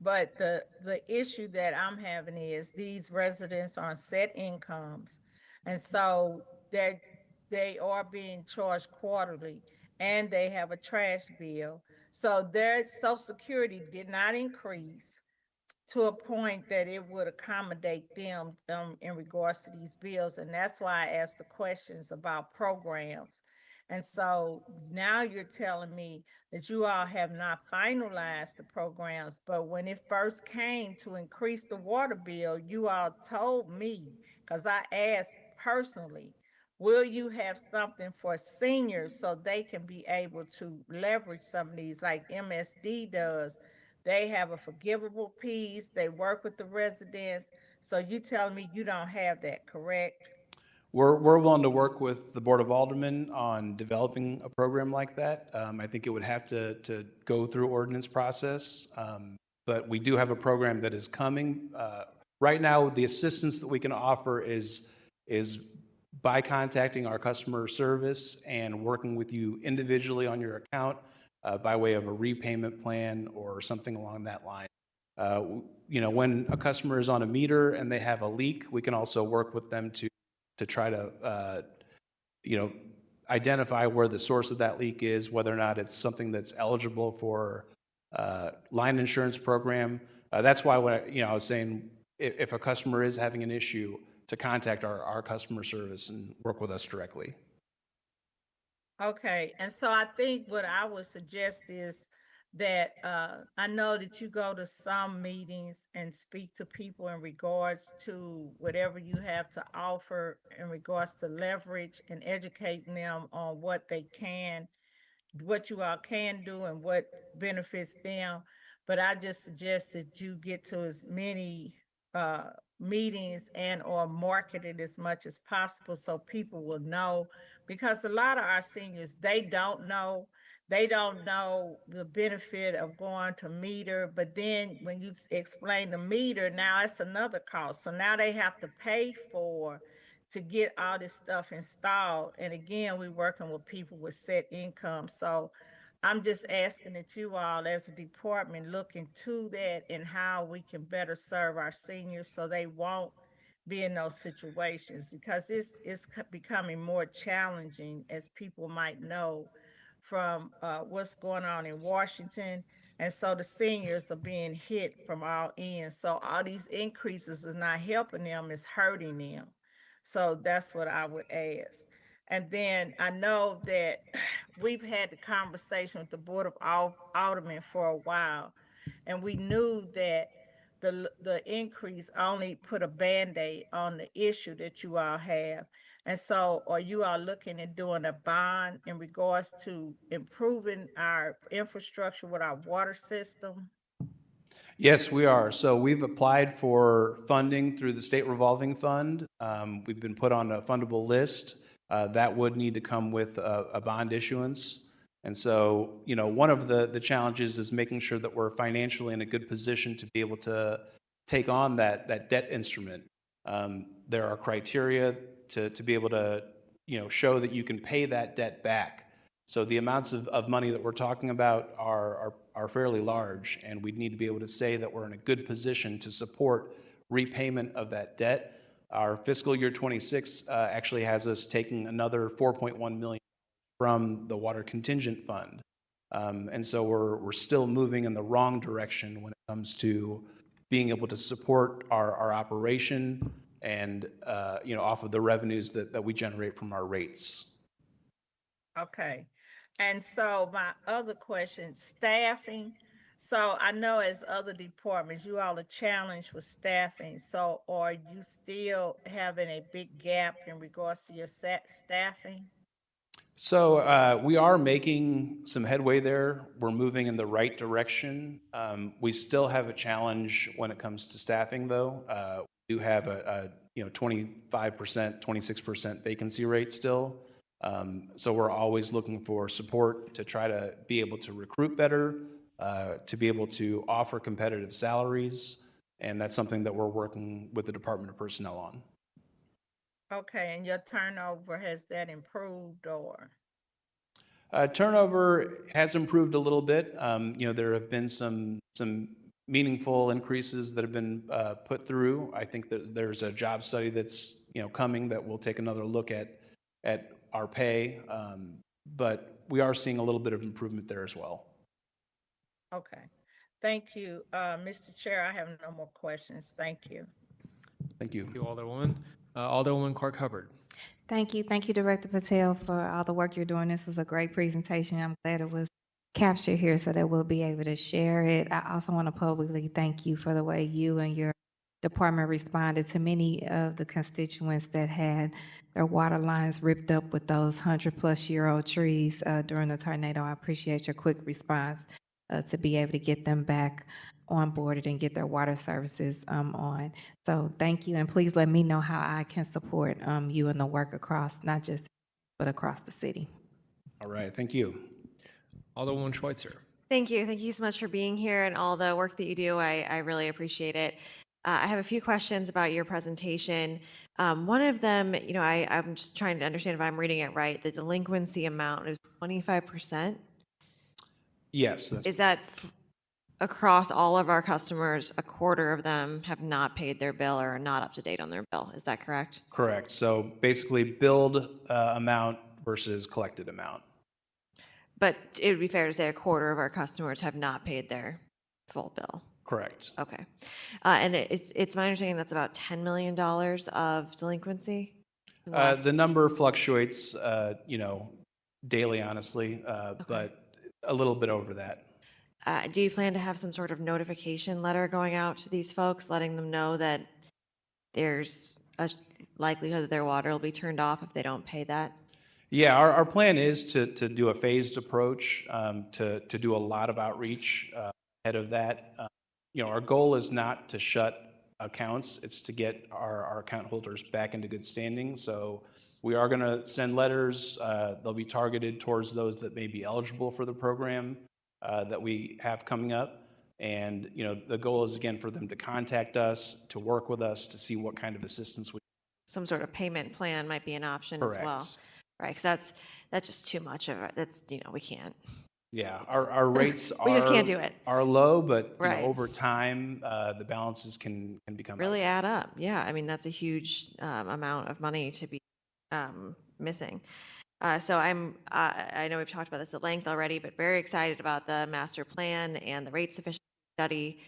but the issue that I'm having is these residents are on set incomes. And so they are being charged quarterly and they have a trash bill. So their Social Security did not increase to a point that it would accommodate them in regards to these bills. And that's why I asked the questions about programs. And so now you're telling me that you all have not finalized the programs, but when it first came to increase the water bill, you all told me, because I asked personally, will you have something for seniors so they can be able to leverage some of these like MSD does? They have a forgivable piece. They work with the residents. So you telling me you don't have that, correct? We're willing to work with the Board of Aldermen on developing a program like that. I think it would have to go through ordinance process, but we do have a program that is coming. Right now, the assistance that we can offer is by contacting our customer service and working with you individually on your account by way of a repayment plan or something along that line. When a customer is on a meter and they have a leak, we can also work with them to try to identify where the source of that leak is, whether or not it's something that's eligible for line insurance program. That's why I was saying if a customer is having an issue, to contact our customer service and work with us directly. Okay, and so I think what I would suggest is that I know that you go to some meetings and speak to people in regards to whatever you have to offer in regards to leverage and educating them on what you all can do and what benefits them. But I just suggest that you get to as many meetings and or market it as much as possible so people will know, because a lot of our seniors, they don't know the benefit of going to meter, but then when you explain the meter, now it's another cost. So now they have to pay to get all this stuff installed. And again, we're working with people with set income. So I'm just asking that you all as a department look into that and how we can better serve our seniors so they won't be in those situations, because it's becoming more challenging, as people might know, from what's going on in Washington. And so the seniors are being hit from all ends. So all these increases is not helping them, it's hurting them. So that's what I would ask. And then I know that we've had the conversation with the Board of Aldermen for a while, and we knew that the increase only put a Band-Aid on the issue that you all have. And so are you all looking at doing a bond in regards to improving our infrastructure with our water system? Yes, we are. So we've applied for funding through the state revolving fund. We've been put on a fundable list. That would need to come with a bond issuance. And so, one of the challenges is making sure that we're financially in a good position to be able to take on that debt instrument. There are criteria to be able to, show that you can pay that debt back. So the amounts of money that we're talking about are fairly large, and we need to be able to say that we're in a good position to support repayment of that debt. Our fiscal year 26 actually has us taking another $4.1 million from the water contingent fund. And so we're still moving in the wrong direction when it comes to being able to support our operation and, off of the revenues that we generate from our rates. Okay. And so my other question, staffing. So I know as other departments, you all are challenged with staffing. So are you still having a big gap in regards to your staffing? So we are making some headway there. We're moving in the right direction. We still have a challenge when it comes to staffing, though. We do have a 25%, 26% vacancy rate still. So we're always looking for support to try to be able to recruit better, to be able to offer competitive salaries, and that's something that we're working with the Department of Personnel on. Okay, and your turnover, has that improved or? Turnover has improved a little bit. There have been some meaningful increases that have been put through. I think that there's a job study that's coming that will take another look at our pay, but we are seeing a little bit of improvement there as well. Okay, thank you. Mr. Chair, I have no more questions. Thank you. Thank you. Thank you, Alderwoman. Alderwoman Clark Hubbard. Thank you. Thank you, Director Patel, for all the work you're doing. This was a great presentation. I'm glad it was captured here so that we'll be able to share it. I also want to publicly thank you for the way you and your department responded to many of the constituents that had their water lines ripped up with those 100-plus-year-old trees during the tornado. I appreciate your quick response to be able to get them back onboarded and get their water services on. So thank you, and please let me know how I can support you and the work across, not just, but across the city. All right, thank you. Alderwoman Schweitzer. Thank you. Thank you so much for being here and all the work that you do. I really appreciate it. I have a few questions about your presentation. One of them, I'm just trying to understand if I'm reading it right. The delinquency amount is 25%. Yes. Is that across all of our customers? A quarter of them have not paid their bill or are not up to date on their bill. Is that correct? Correct. So basically billed amount versus collected amount. But it would be fair to say a quarter of our customers have not paid their full bill. Correct. Okay. And it's my understanding that's about $10 million of delinquency? The number fluctuates, daily, honestly, but a little bit over that. Do you plan to have some sort of notification letter going out to these folks, letting them know that there's a likelihood that their water will be turned off if they don't pay that? Yeah, our plan is to do a phased approach, to do a lot of outreach ahead of that. Our goal is not to shut accounts, it's to get our account holders back into good standing. So we are going to send letters. They'll be targeted towards those that may be eligible for the program that we have coming up. And, the goal is, again, for them to contact us, to work with us, to see what kind of assistance we. Some sort of payment plan might be an option as well. Right, because that's just too much of it. That's, we can't. Yeah, our rates we just can't do it. Are low, but right. Over time, the balances can become really add up. Yeah, I mean that's a huge amount of money to be missing. So I know we've talked about this at length already, but very excited about the master plan and the rate sufficiency study.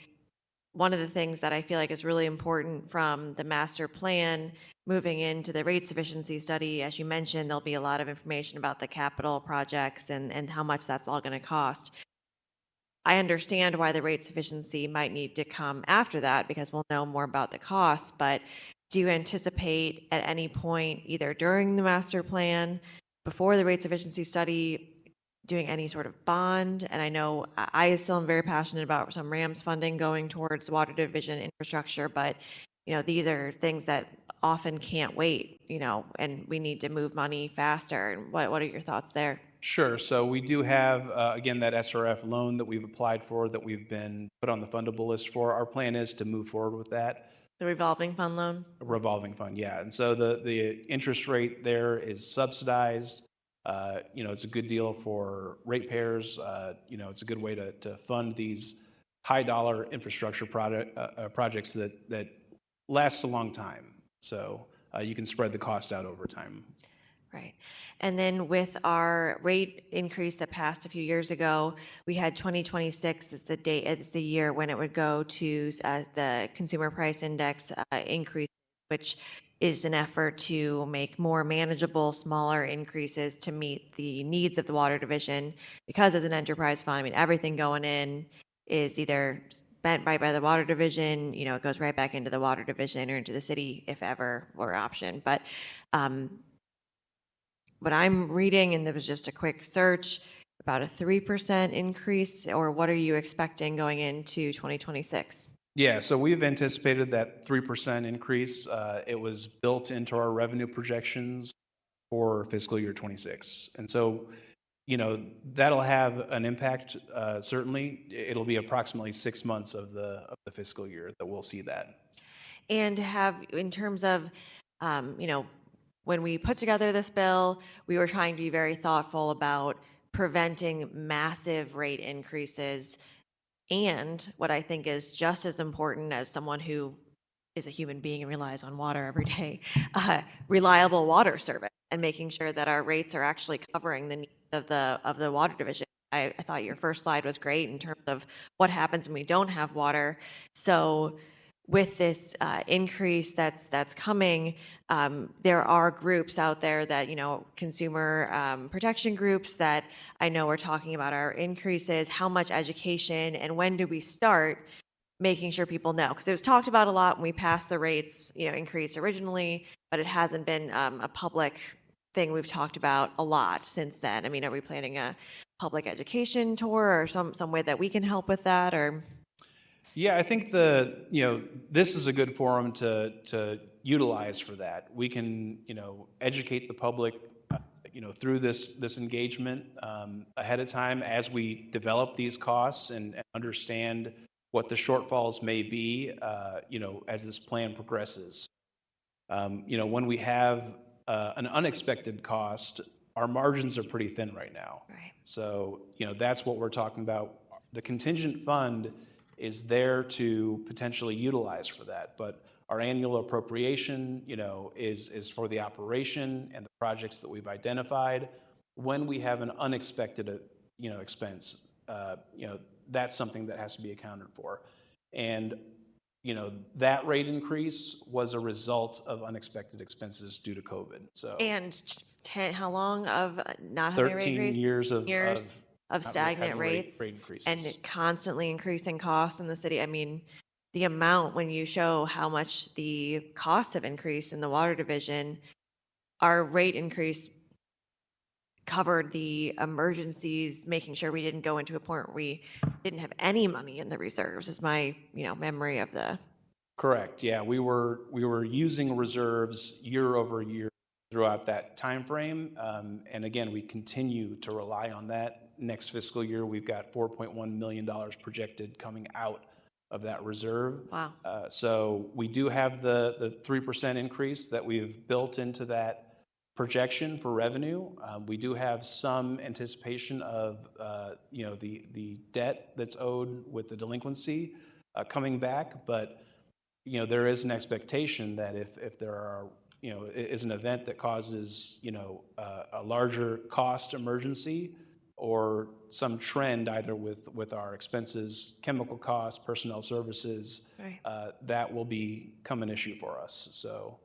One of the things that I feel like is really important from the master plan moving into the rate sufficiency study, as you mentioned, there'll be a lot of information about the capital projects and how much that's all going to cost. I understand why the rate sufficiency might need to come after that because we'll know more about the costs, but do you anticipate at any point, either during the master plan, before the rate sufficiency study, doing any sort of bond? And I know I still am very passionate about some RAMS funding going towards water division infrastructure, but these are things that often can't wait, and we need to move money faster. And what are your thoughts there? Sure. So we do have, again, that SRF loan that we've applied for, that we've been put on the fundable list for. Our plan is to move forward with that. The revolving fund loan? A revolving fund, yeah. And so the interest rate there is subsidized. It's a good deal for ratepayers. It's a good way to fund these high dollar infrastructure projects that last a long time. So you can spread the cost out over time. Right. And then with our rate increase that passed a few years ago, we had 2026 as the year when it would go to the consumer price index increase, which is an effort to make more manageable, smaller increases to meet the needs of the water division. Because as an enterprise fund, I mean, everything going in is either spent by the water division, it goes right back into the water division or into the city if ever were an option. But what I'm reading, and there was just a quick search, about a 3% increase, or what are you expecting going into 2026? Yeah, so we've anticipated that 3% increase. It was built into our revenue projections for fiscal year 26. And so, that'll have an impact, certainly. It'll be approximately 6 months of the fiscal year that we'll see that. And in terms of, when we put together this bill, we were trying to be very thoughtful about preventing massive rate increases. And what I think is just as important as someone who is a human being and relies on water every day, reliable water service and making sure that our rates are actually covering the needs of the water division. I thought your first slide was great in terms of what happens when we don't have water. So with this increase that's coming, there are groups out there that, consumer protection groups that I know are talking about our increases, how much education, and when do we start making sure people know? Because it was talked about a lot when we passed the rates, increase originally, but it hasn't been a public thing we've talked about a lot since then. I mean, are we planning a public education tour or some way that we can help with that, or? Yeah, I think this is a good forum to utilize for that. We can, educate the public, through this engagement ahead of time as we develop these costs and understand what the shortfalls may be, as this plan progresses. When we have an unexpected cost, our margins are pretty thin right now. Right. So, that's what we're talking about. The contingent fund is there to potentially utilize for that. But our annual appropriation, is for the operation and the projects that we've identified. When we have an unexpected, expense, that's something that has to be accounted for. And, that rate increase was a result of unexpected expenses due to COVID. So. And how long of not having a rate increase? 13 years of stagnant rates rate increases. And constantly increasing costs in the city. I mean, the amount, when you show how much the costs have increased in the water division, our rate increase covered the emergencies, making sure we didn't go into a point where we didn't have any money in the reserves, is my memory of the. Correct. Yeah, we were using reserves year over year throughout that time frame, and again, we continue to rely on that. Next fiscal year, we've got $4.1 million projected coming out of that reserve. Wow. So we do have the 3% increase that we've built into that projection for revenue. We do have some anticipation of the debt that's owed with the delinquency coming back, but there is an expectation that if there are is an event that causes a larger cost emergency or some trend either with our expenses, chemical costs, personnel services, right. That will become an issue for us. So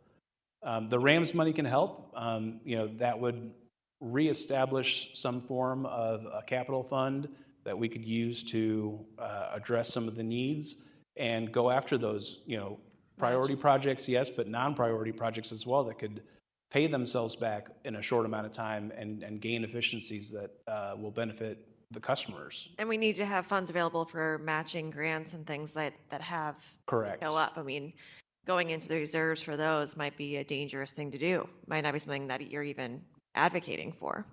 the RAMS money can help. That would reestablish some form of a capital fund that we could use to address some of the needs and go after those, priority projects, yes, but non-priority projects as well that could pay themselves back in a short amount of time and gain efficiencies that will benefit the customers. And we need to have funds available for matching grants and things that have Correct. Go up. I mean, going into the reserves for those might be a dangerous thing to do. Might not be something that you're even advocating for.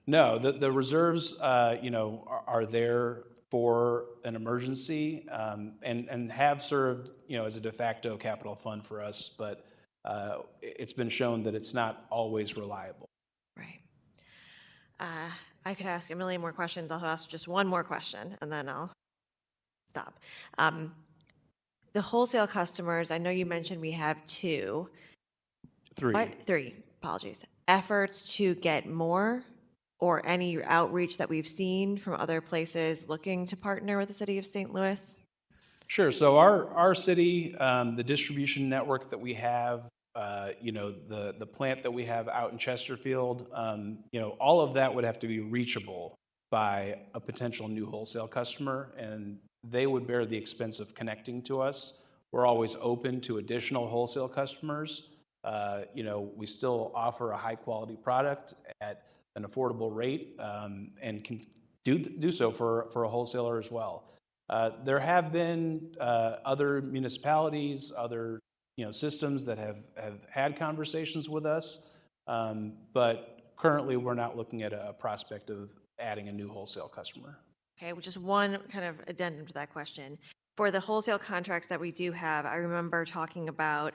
No, the reserves, are there for an emergency, and have served, as a de facto capital fund for us, but it's been shown that it's not always reliable. Right. I could ask a million more questions. I'll ask just one more question, and then I'll stop. The wholesale customers, I know you mentioned we have 2. 3. What? 3, apologies. Efforts to get more, or any outreach that we've seen from other places looking to partner with the city of St. Louis? Sure. So our city, the distribution network that we have, the plant that we have out in Chesterfield, all of that would have to be reachable by a potential new wholesale customer, and they would bear the expense of connecting to us. We're always open to additional wholesale customers. We still offer a high quality product at an affordable rate, and can do so for a wholesaler as well. There have been other municipalities, other systems that have had conversations with us, but currently we're not looking at a prospect of adding a new wholesale customer. Okay, well, just one kind of addendum to that question. For the wholesale contracts that we do have, I remember talking about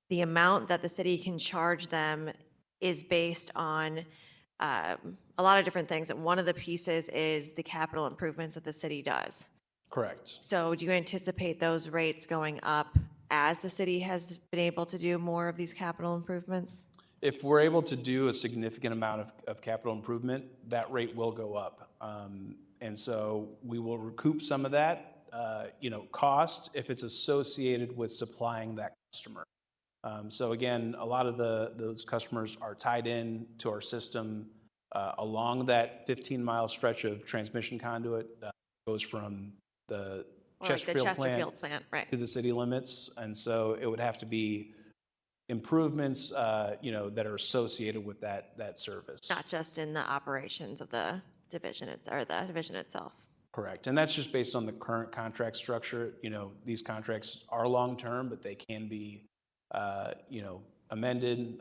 the amount that the city can charge them is based on a lot of different things. And one of the pieces is the capital improvements that the city does. Correct. So do you anticipate those rates going up as the city has been able to do more of these capital improvements? If we're able to do a significant amount of capital improvement, that rate will go up. And so we will recoup some of that, cost if it's associated with supplying that customer. So again, a lot of those customers are tied in to our system along that 15-mile stretch of transmission conduit that goes from the Chesterfield plant right, to the city limits. And so it would have to be improvements, that are associated with that service. Not just in the operations of the division, the division itself. Correct. And that's just based on the current contract structure. These contracts are long-term, but they can be, amended,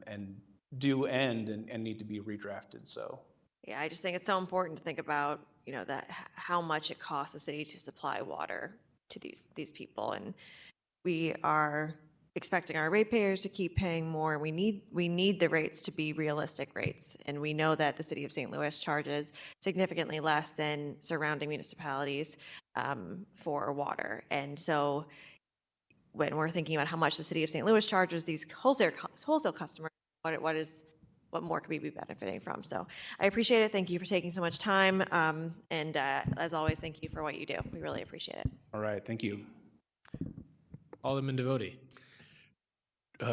and do end and need to be redrafted. So. Yeah, I just think it's so important to think about, that how much it costs the city to supply water to these people. And we are expecting our ratepayers to keep paying more. We need the rates to be realistic rates. And we know that the city of St. Louis charges significantly less than surrounding municipalities for water. And so when we're thinking about how much the city of St. Louis charges these wholesale customers, what more could we be benefiting from? So I appreciate it. Thank you for taking so much time. And as always, thank you for what you do. We really appreciate it. All right. Thank you. Alderman Devoti.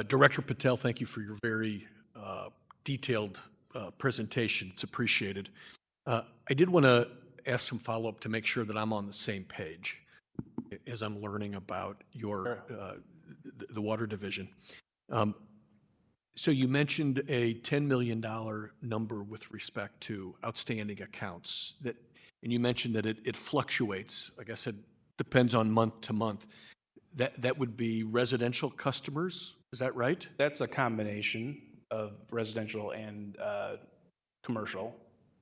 Director Patel, thank you for your very detailed presentation. It's appreciated. I did want to ask some follow-up to make sure that I'm on the same page as I'm learning about your the water division. So you mentioned a $10 million number with respect to outstanding accounts, and you mentioned that it fluctuates. Like I said, depends on month to month. That would be residential customers, is that right? That's a combination of residential and commercial.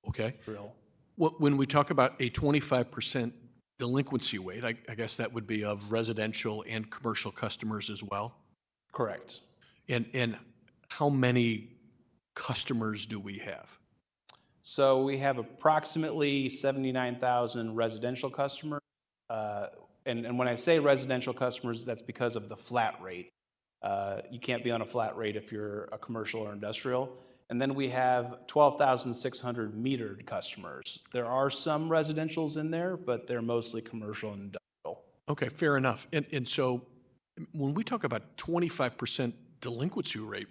Okay. Real. When we talk about a 25% delinquency rate, I guess that would be of residential and commercial customers as well? Correct. And how many customers do we have? So we have approximately 79,000 residential customers. And when I say residential customers, that's because of the flat rate. You can't be on a flat rate if you're a commercial or industrial. And then we have 12,600 metered customers. There are some residentials in there, but they're mostly commercial and industrial. Okay, fair enough. And so when we talk about 25% delinquency rate,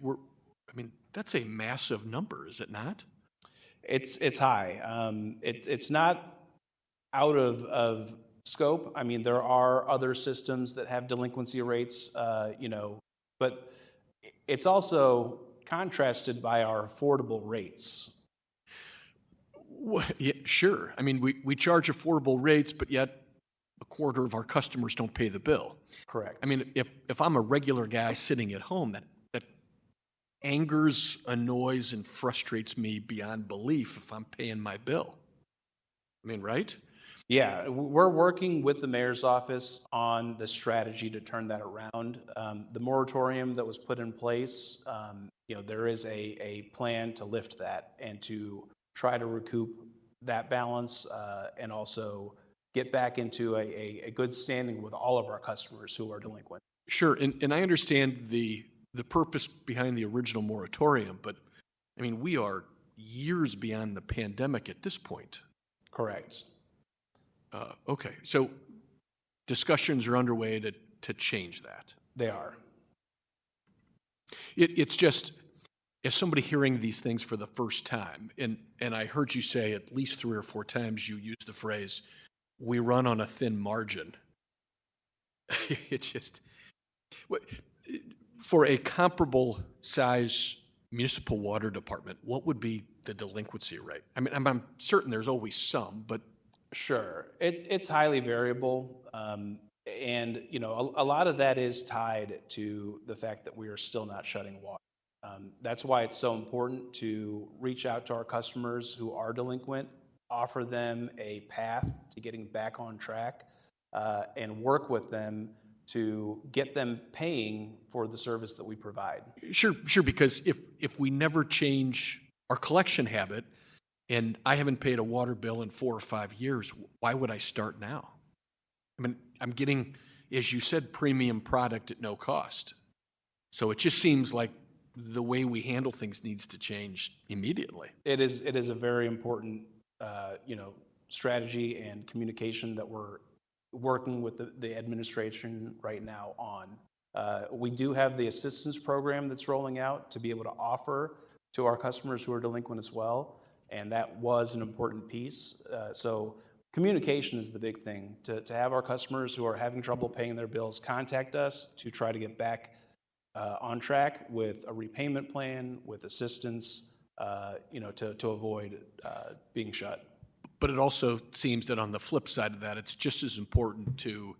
that's a massive number, is it not? It's high. It's not out of scope. I mean, there are other systems that have delinquency rates, but it's also contrasted by our affordable rates. Well, yeah, sure. I mean, we charge affordable rates, but yet a quarter of our customers don't pay the bill. Correct. I mean, if I'm a regular guy sitting at home, that angers, annoys, and frustrates me beyond belief if I'm paying my bill. I mean, right? Yeah, we're working with the mayor's office on the strategy to turn that around. The moratorium that was put in place, there is a plan to lift that and to try to recoup that balance and also get back into a good standing with all of our customers who are delinquent. Sure, and I understand the purpose behind the original moratorium, but I mean, we are years beyond the pandemic at this point. Correct. Okay, so discussions are underway to change that. They are. It's just, as somebody hearing these things for the first time, and I heard you say at least 3 or 4 times you used the phrase, "We run on a thin margin." It's just, for a comparable size municipal water department, what would be the delinquency rate? I mean, I'm certain there's always some, but. Sure, it's highly variable, and a lot of that is tied to the fact that we are still not shutting water. That's why it's so important to reach out to our customers who are delinquent, offer them a path to getting back on track, and work with them to get them paying for the service that we provide. Sure, because if we never change our collection habit, and I haven't paid a water bill in 4 or 5 years, why would I start now? I mean, I'm getting, as you said, premium product at no cost. So it just seems like the way we handle things needs to change immediately. It is a very important, strategy and communication that we're working with the administration right now on. We do have the assistance program that's rolling out to be able to offer to our customers who are delinquent as well. And that was an important piece. So communication is the big thing, to have our customers who are having trouble paying their bills contact us to try to get back on track with a repayment plan, with assistance, to avoid being shut. But it also seems that on the flip side of that, it's just as important to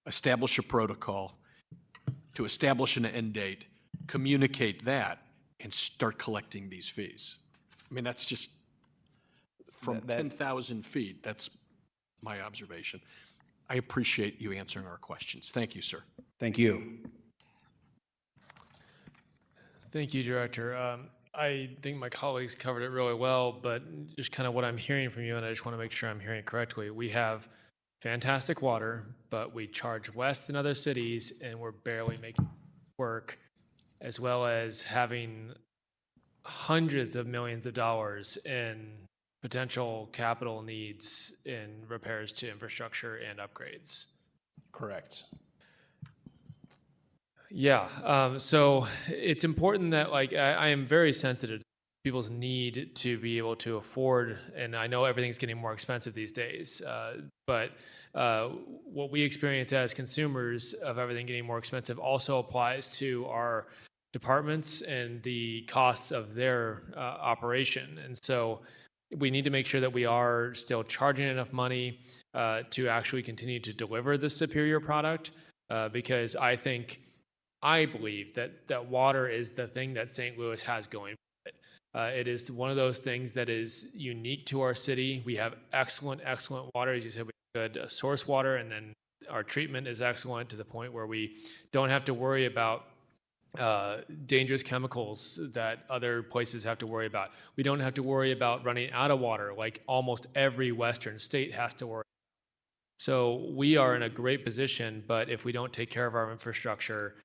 establish a protocol, to establish an end date, communicate that, and start collecting these fees. I mean, that's just from 10,000 feet. That's my observation. I appreciate you answering our questions. Thank you, sir. Thank you. Thank you, Director. I think my colleagues covered it really well, but just kind of what I'm hearing from you, and I just want to make sure I'm hearing it correctly. We have fantastic water, but we charge less than other cities, and we're barely making it work, as well as having hundreds of millions of dollars in potential capital needs in repairs to infrastructure and upgrades. Correct. Yeah, so it's important that I am very sensitive to people's need to be able to afford, and I know everything's getting more expensive these days, but what we experience as consumers of everything getting more expensive also applies to our departments and the costs of their operation. And so we need to make sure that we are still charging enough money to actually continue to deliver the superior product, because I believe that water is the thing that St. Louis has going for it. It is one of those things that is unique to our city. We have excellent water. As you said, we have good source water, and then our treatment is excellent to the point where we don't have to worry about dangerous chemicals that other places have to worry about. We don't have to worry about running out of water like almost every Western state has to worry. So we are in a great position, but if we don't take care of our infrastructure,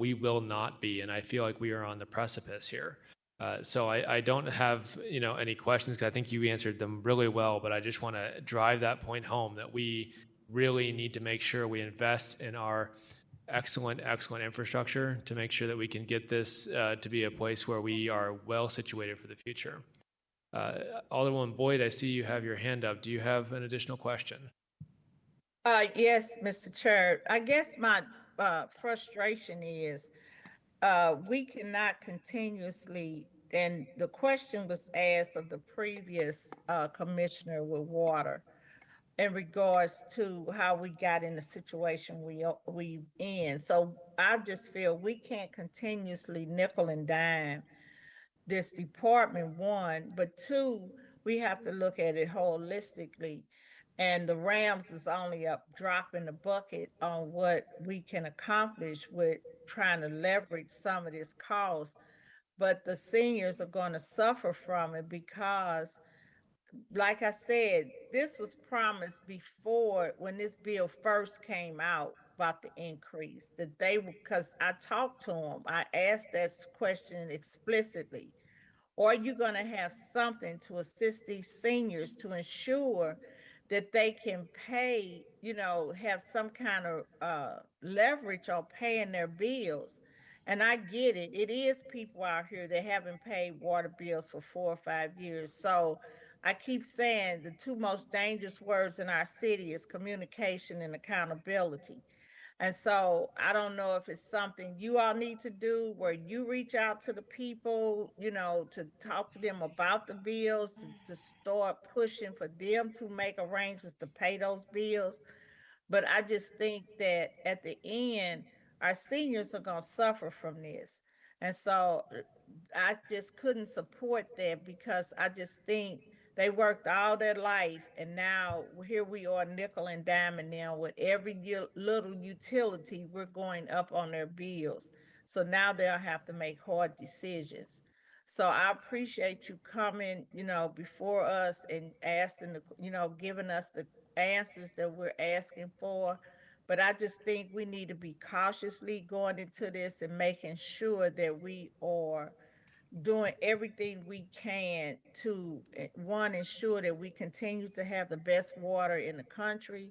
we will not be, and I feel like we are on the precipice here. So I don't have any questions, because I think you answered them really well, but I just want to drive that point home that we really need to make sure we invest in our excellent infrastructure to make sure that we can get this to be a place where we are well situated for the future. Alderwoman Boyd, I see you have your hand up. Do you have an additional question? Yes, Mr. Chair. I guess my frustration is we cannot continuously, and the question was asked of the previous commissioner with water, in regards to how we got in the situation we in. So I just feel we can't continuously nickel and dime this department, one, but two, we have to look at it holistically. And the Rams is only a drop in the bucket on what we can accomplish with trying to leverage some of this cost. But the seniors are going to suffer from it because, like I said, this was promised before when this bill first came out about the increase that they, because I talked to them, I asked that question explicitly. Are you going to have something to assist these seniors to ensure that they can pay, have some kind of leverage on paying their bills? And I get it. It is people out here that haven't paid water bills for 4 or 5 years. So I keep saying the two most dangerous words in our city is communication and accountability. And so I don't know if it's something you all need to do where you reach out to the people, to talk to them about the bills, to start pushing for them to make arrangements to pay those bills. But I just think that at the end, our seniors are going to suffer from this. And so I just couldn't support that because I just think they worked all their life, and now here we are nickel and diming them with every little utility we're going up on their bills. So now they'll have to make hard decisions. So I appreciate you coming, before us and asking, giving us the answers that we're asking for. But I just think we need to be cautiously going into this and making sure that we are doing everything we can to, one, ensure that we continue to have the best water in the country,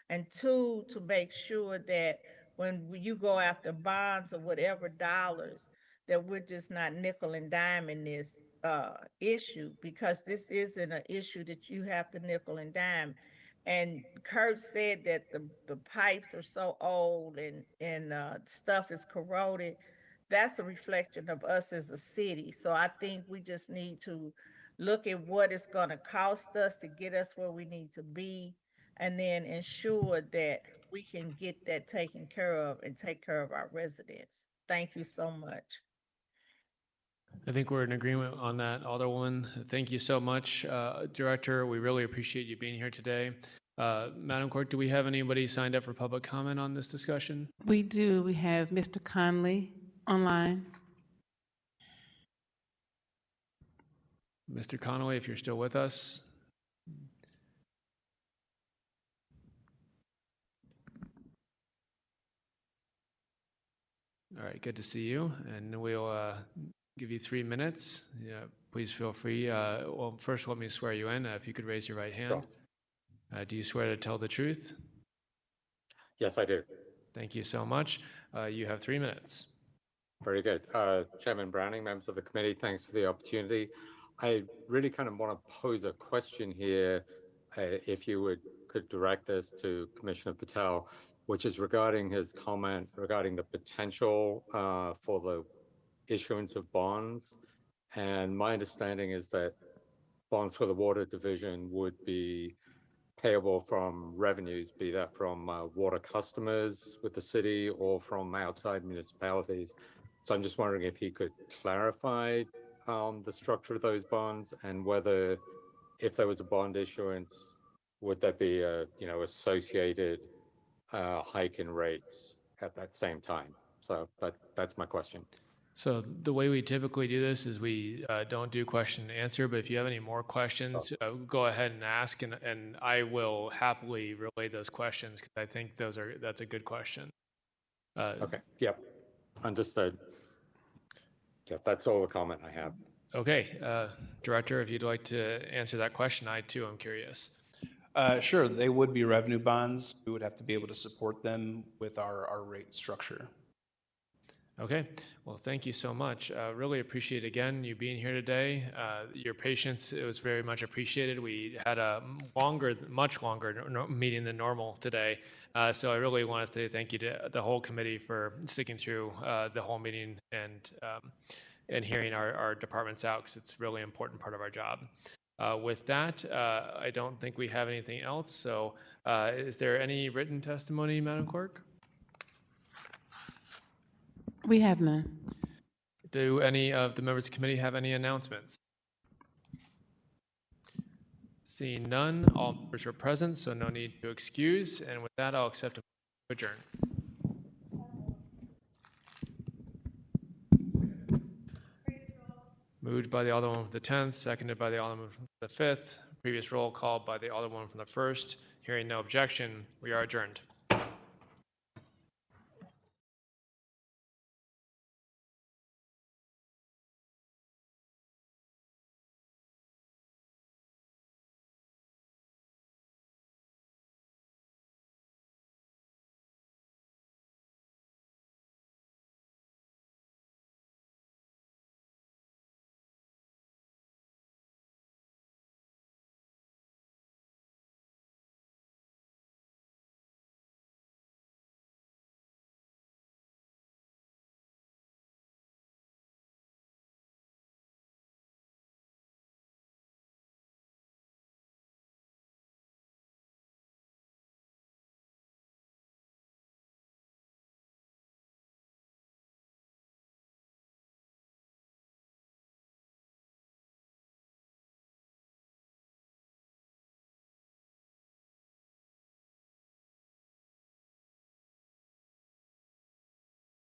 and two, to make sure that when you go after bonds or whatever dollars, that we're just not nickel and diming this issue, because this isn't an issue that you have to nickel and dime. And Kurt said that the pipes are so old and stuff is corroded. That's a reflection of us as a city. So I think we just need to look at what it's going to cost us to get us where we need to be, and then ensure that we can get that taken care of and take care of our residents. Thank you so much. I think we're in agreement on that, Alderwoman. Thank you so much, Director. We really appreciate you being here today. Madam Clerk, do we have anybody signed up for public comment on this discussion? We do. We have Mr. Conley online. Mr. Conway, if you're still with us. All right, good to see you. And we'll give you 3 minutes. Yeah, please feel free. Well, first, let me swear you in. If you could raise your right hand. Do you swear to tell the truth? Yes, I do. Thank you so much. You have 3 minutes. Very good. Chairman Browning, members of the committee, thanks for the opportunity. I really kind of want to pose a question here, if you could direct this to Commissioner Patel, which is regarding his comment regarding the potential for the issuance of bonds. And my understanding is that bonds for the water division would be payable from revenues, be that from water customers with the city or from outside municipalities. So I'm just wondering if he could clarify the structure of those bonds, and whether, if there was a bond issuance, would there be a associated hike in rates at that same time? So that's my question. So the way we typically do this is we don't do question and answer, but if you have any more questions, go ahead and ask, and I will happily relay those questions, because I think that's a good question. Okay, yep, understood. Yeah, that's all the comment I have. Okay, Director, if you'd like to answer that question, I too am curious. Sure, they would be revenue bonds. We would have to be able to support them with our rate structure. Okay, well, thank you so much. Really appreciate, again, you being here today. Your patience, it was very much appreciated. We had a much longer meeting than normal today. So I really want to say thank you to the whole committee for sticking through the whole meeting and hearing our departments out, because it's a really important part of our job. With that, I don't think we have anything else. So is there any written testimony, Madam Clerk? We have none. Do any of the members of the committee have any announcements? Seeing none, all members are present, so no need to excuse. And with that, I'll accept a motion to adjourn. Moved by the Alderman from the 10th, seconded by the Alderman from the 5th. Previous roll called by the Alderman from the 1st. Hearing no objection, we are adjourned.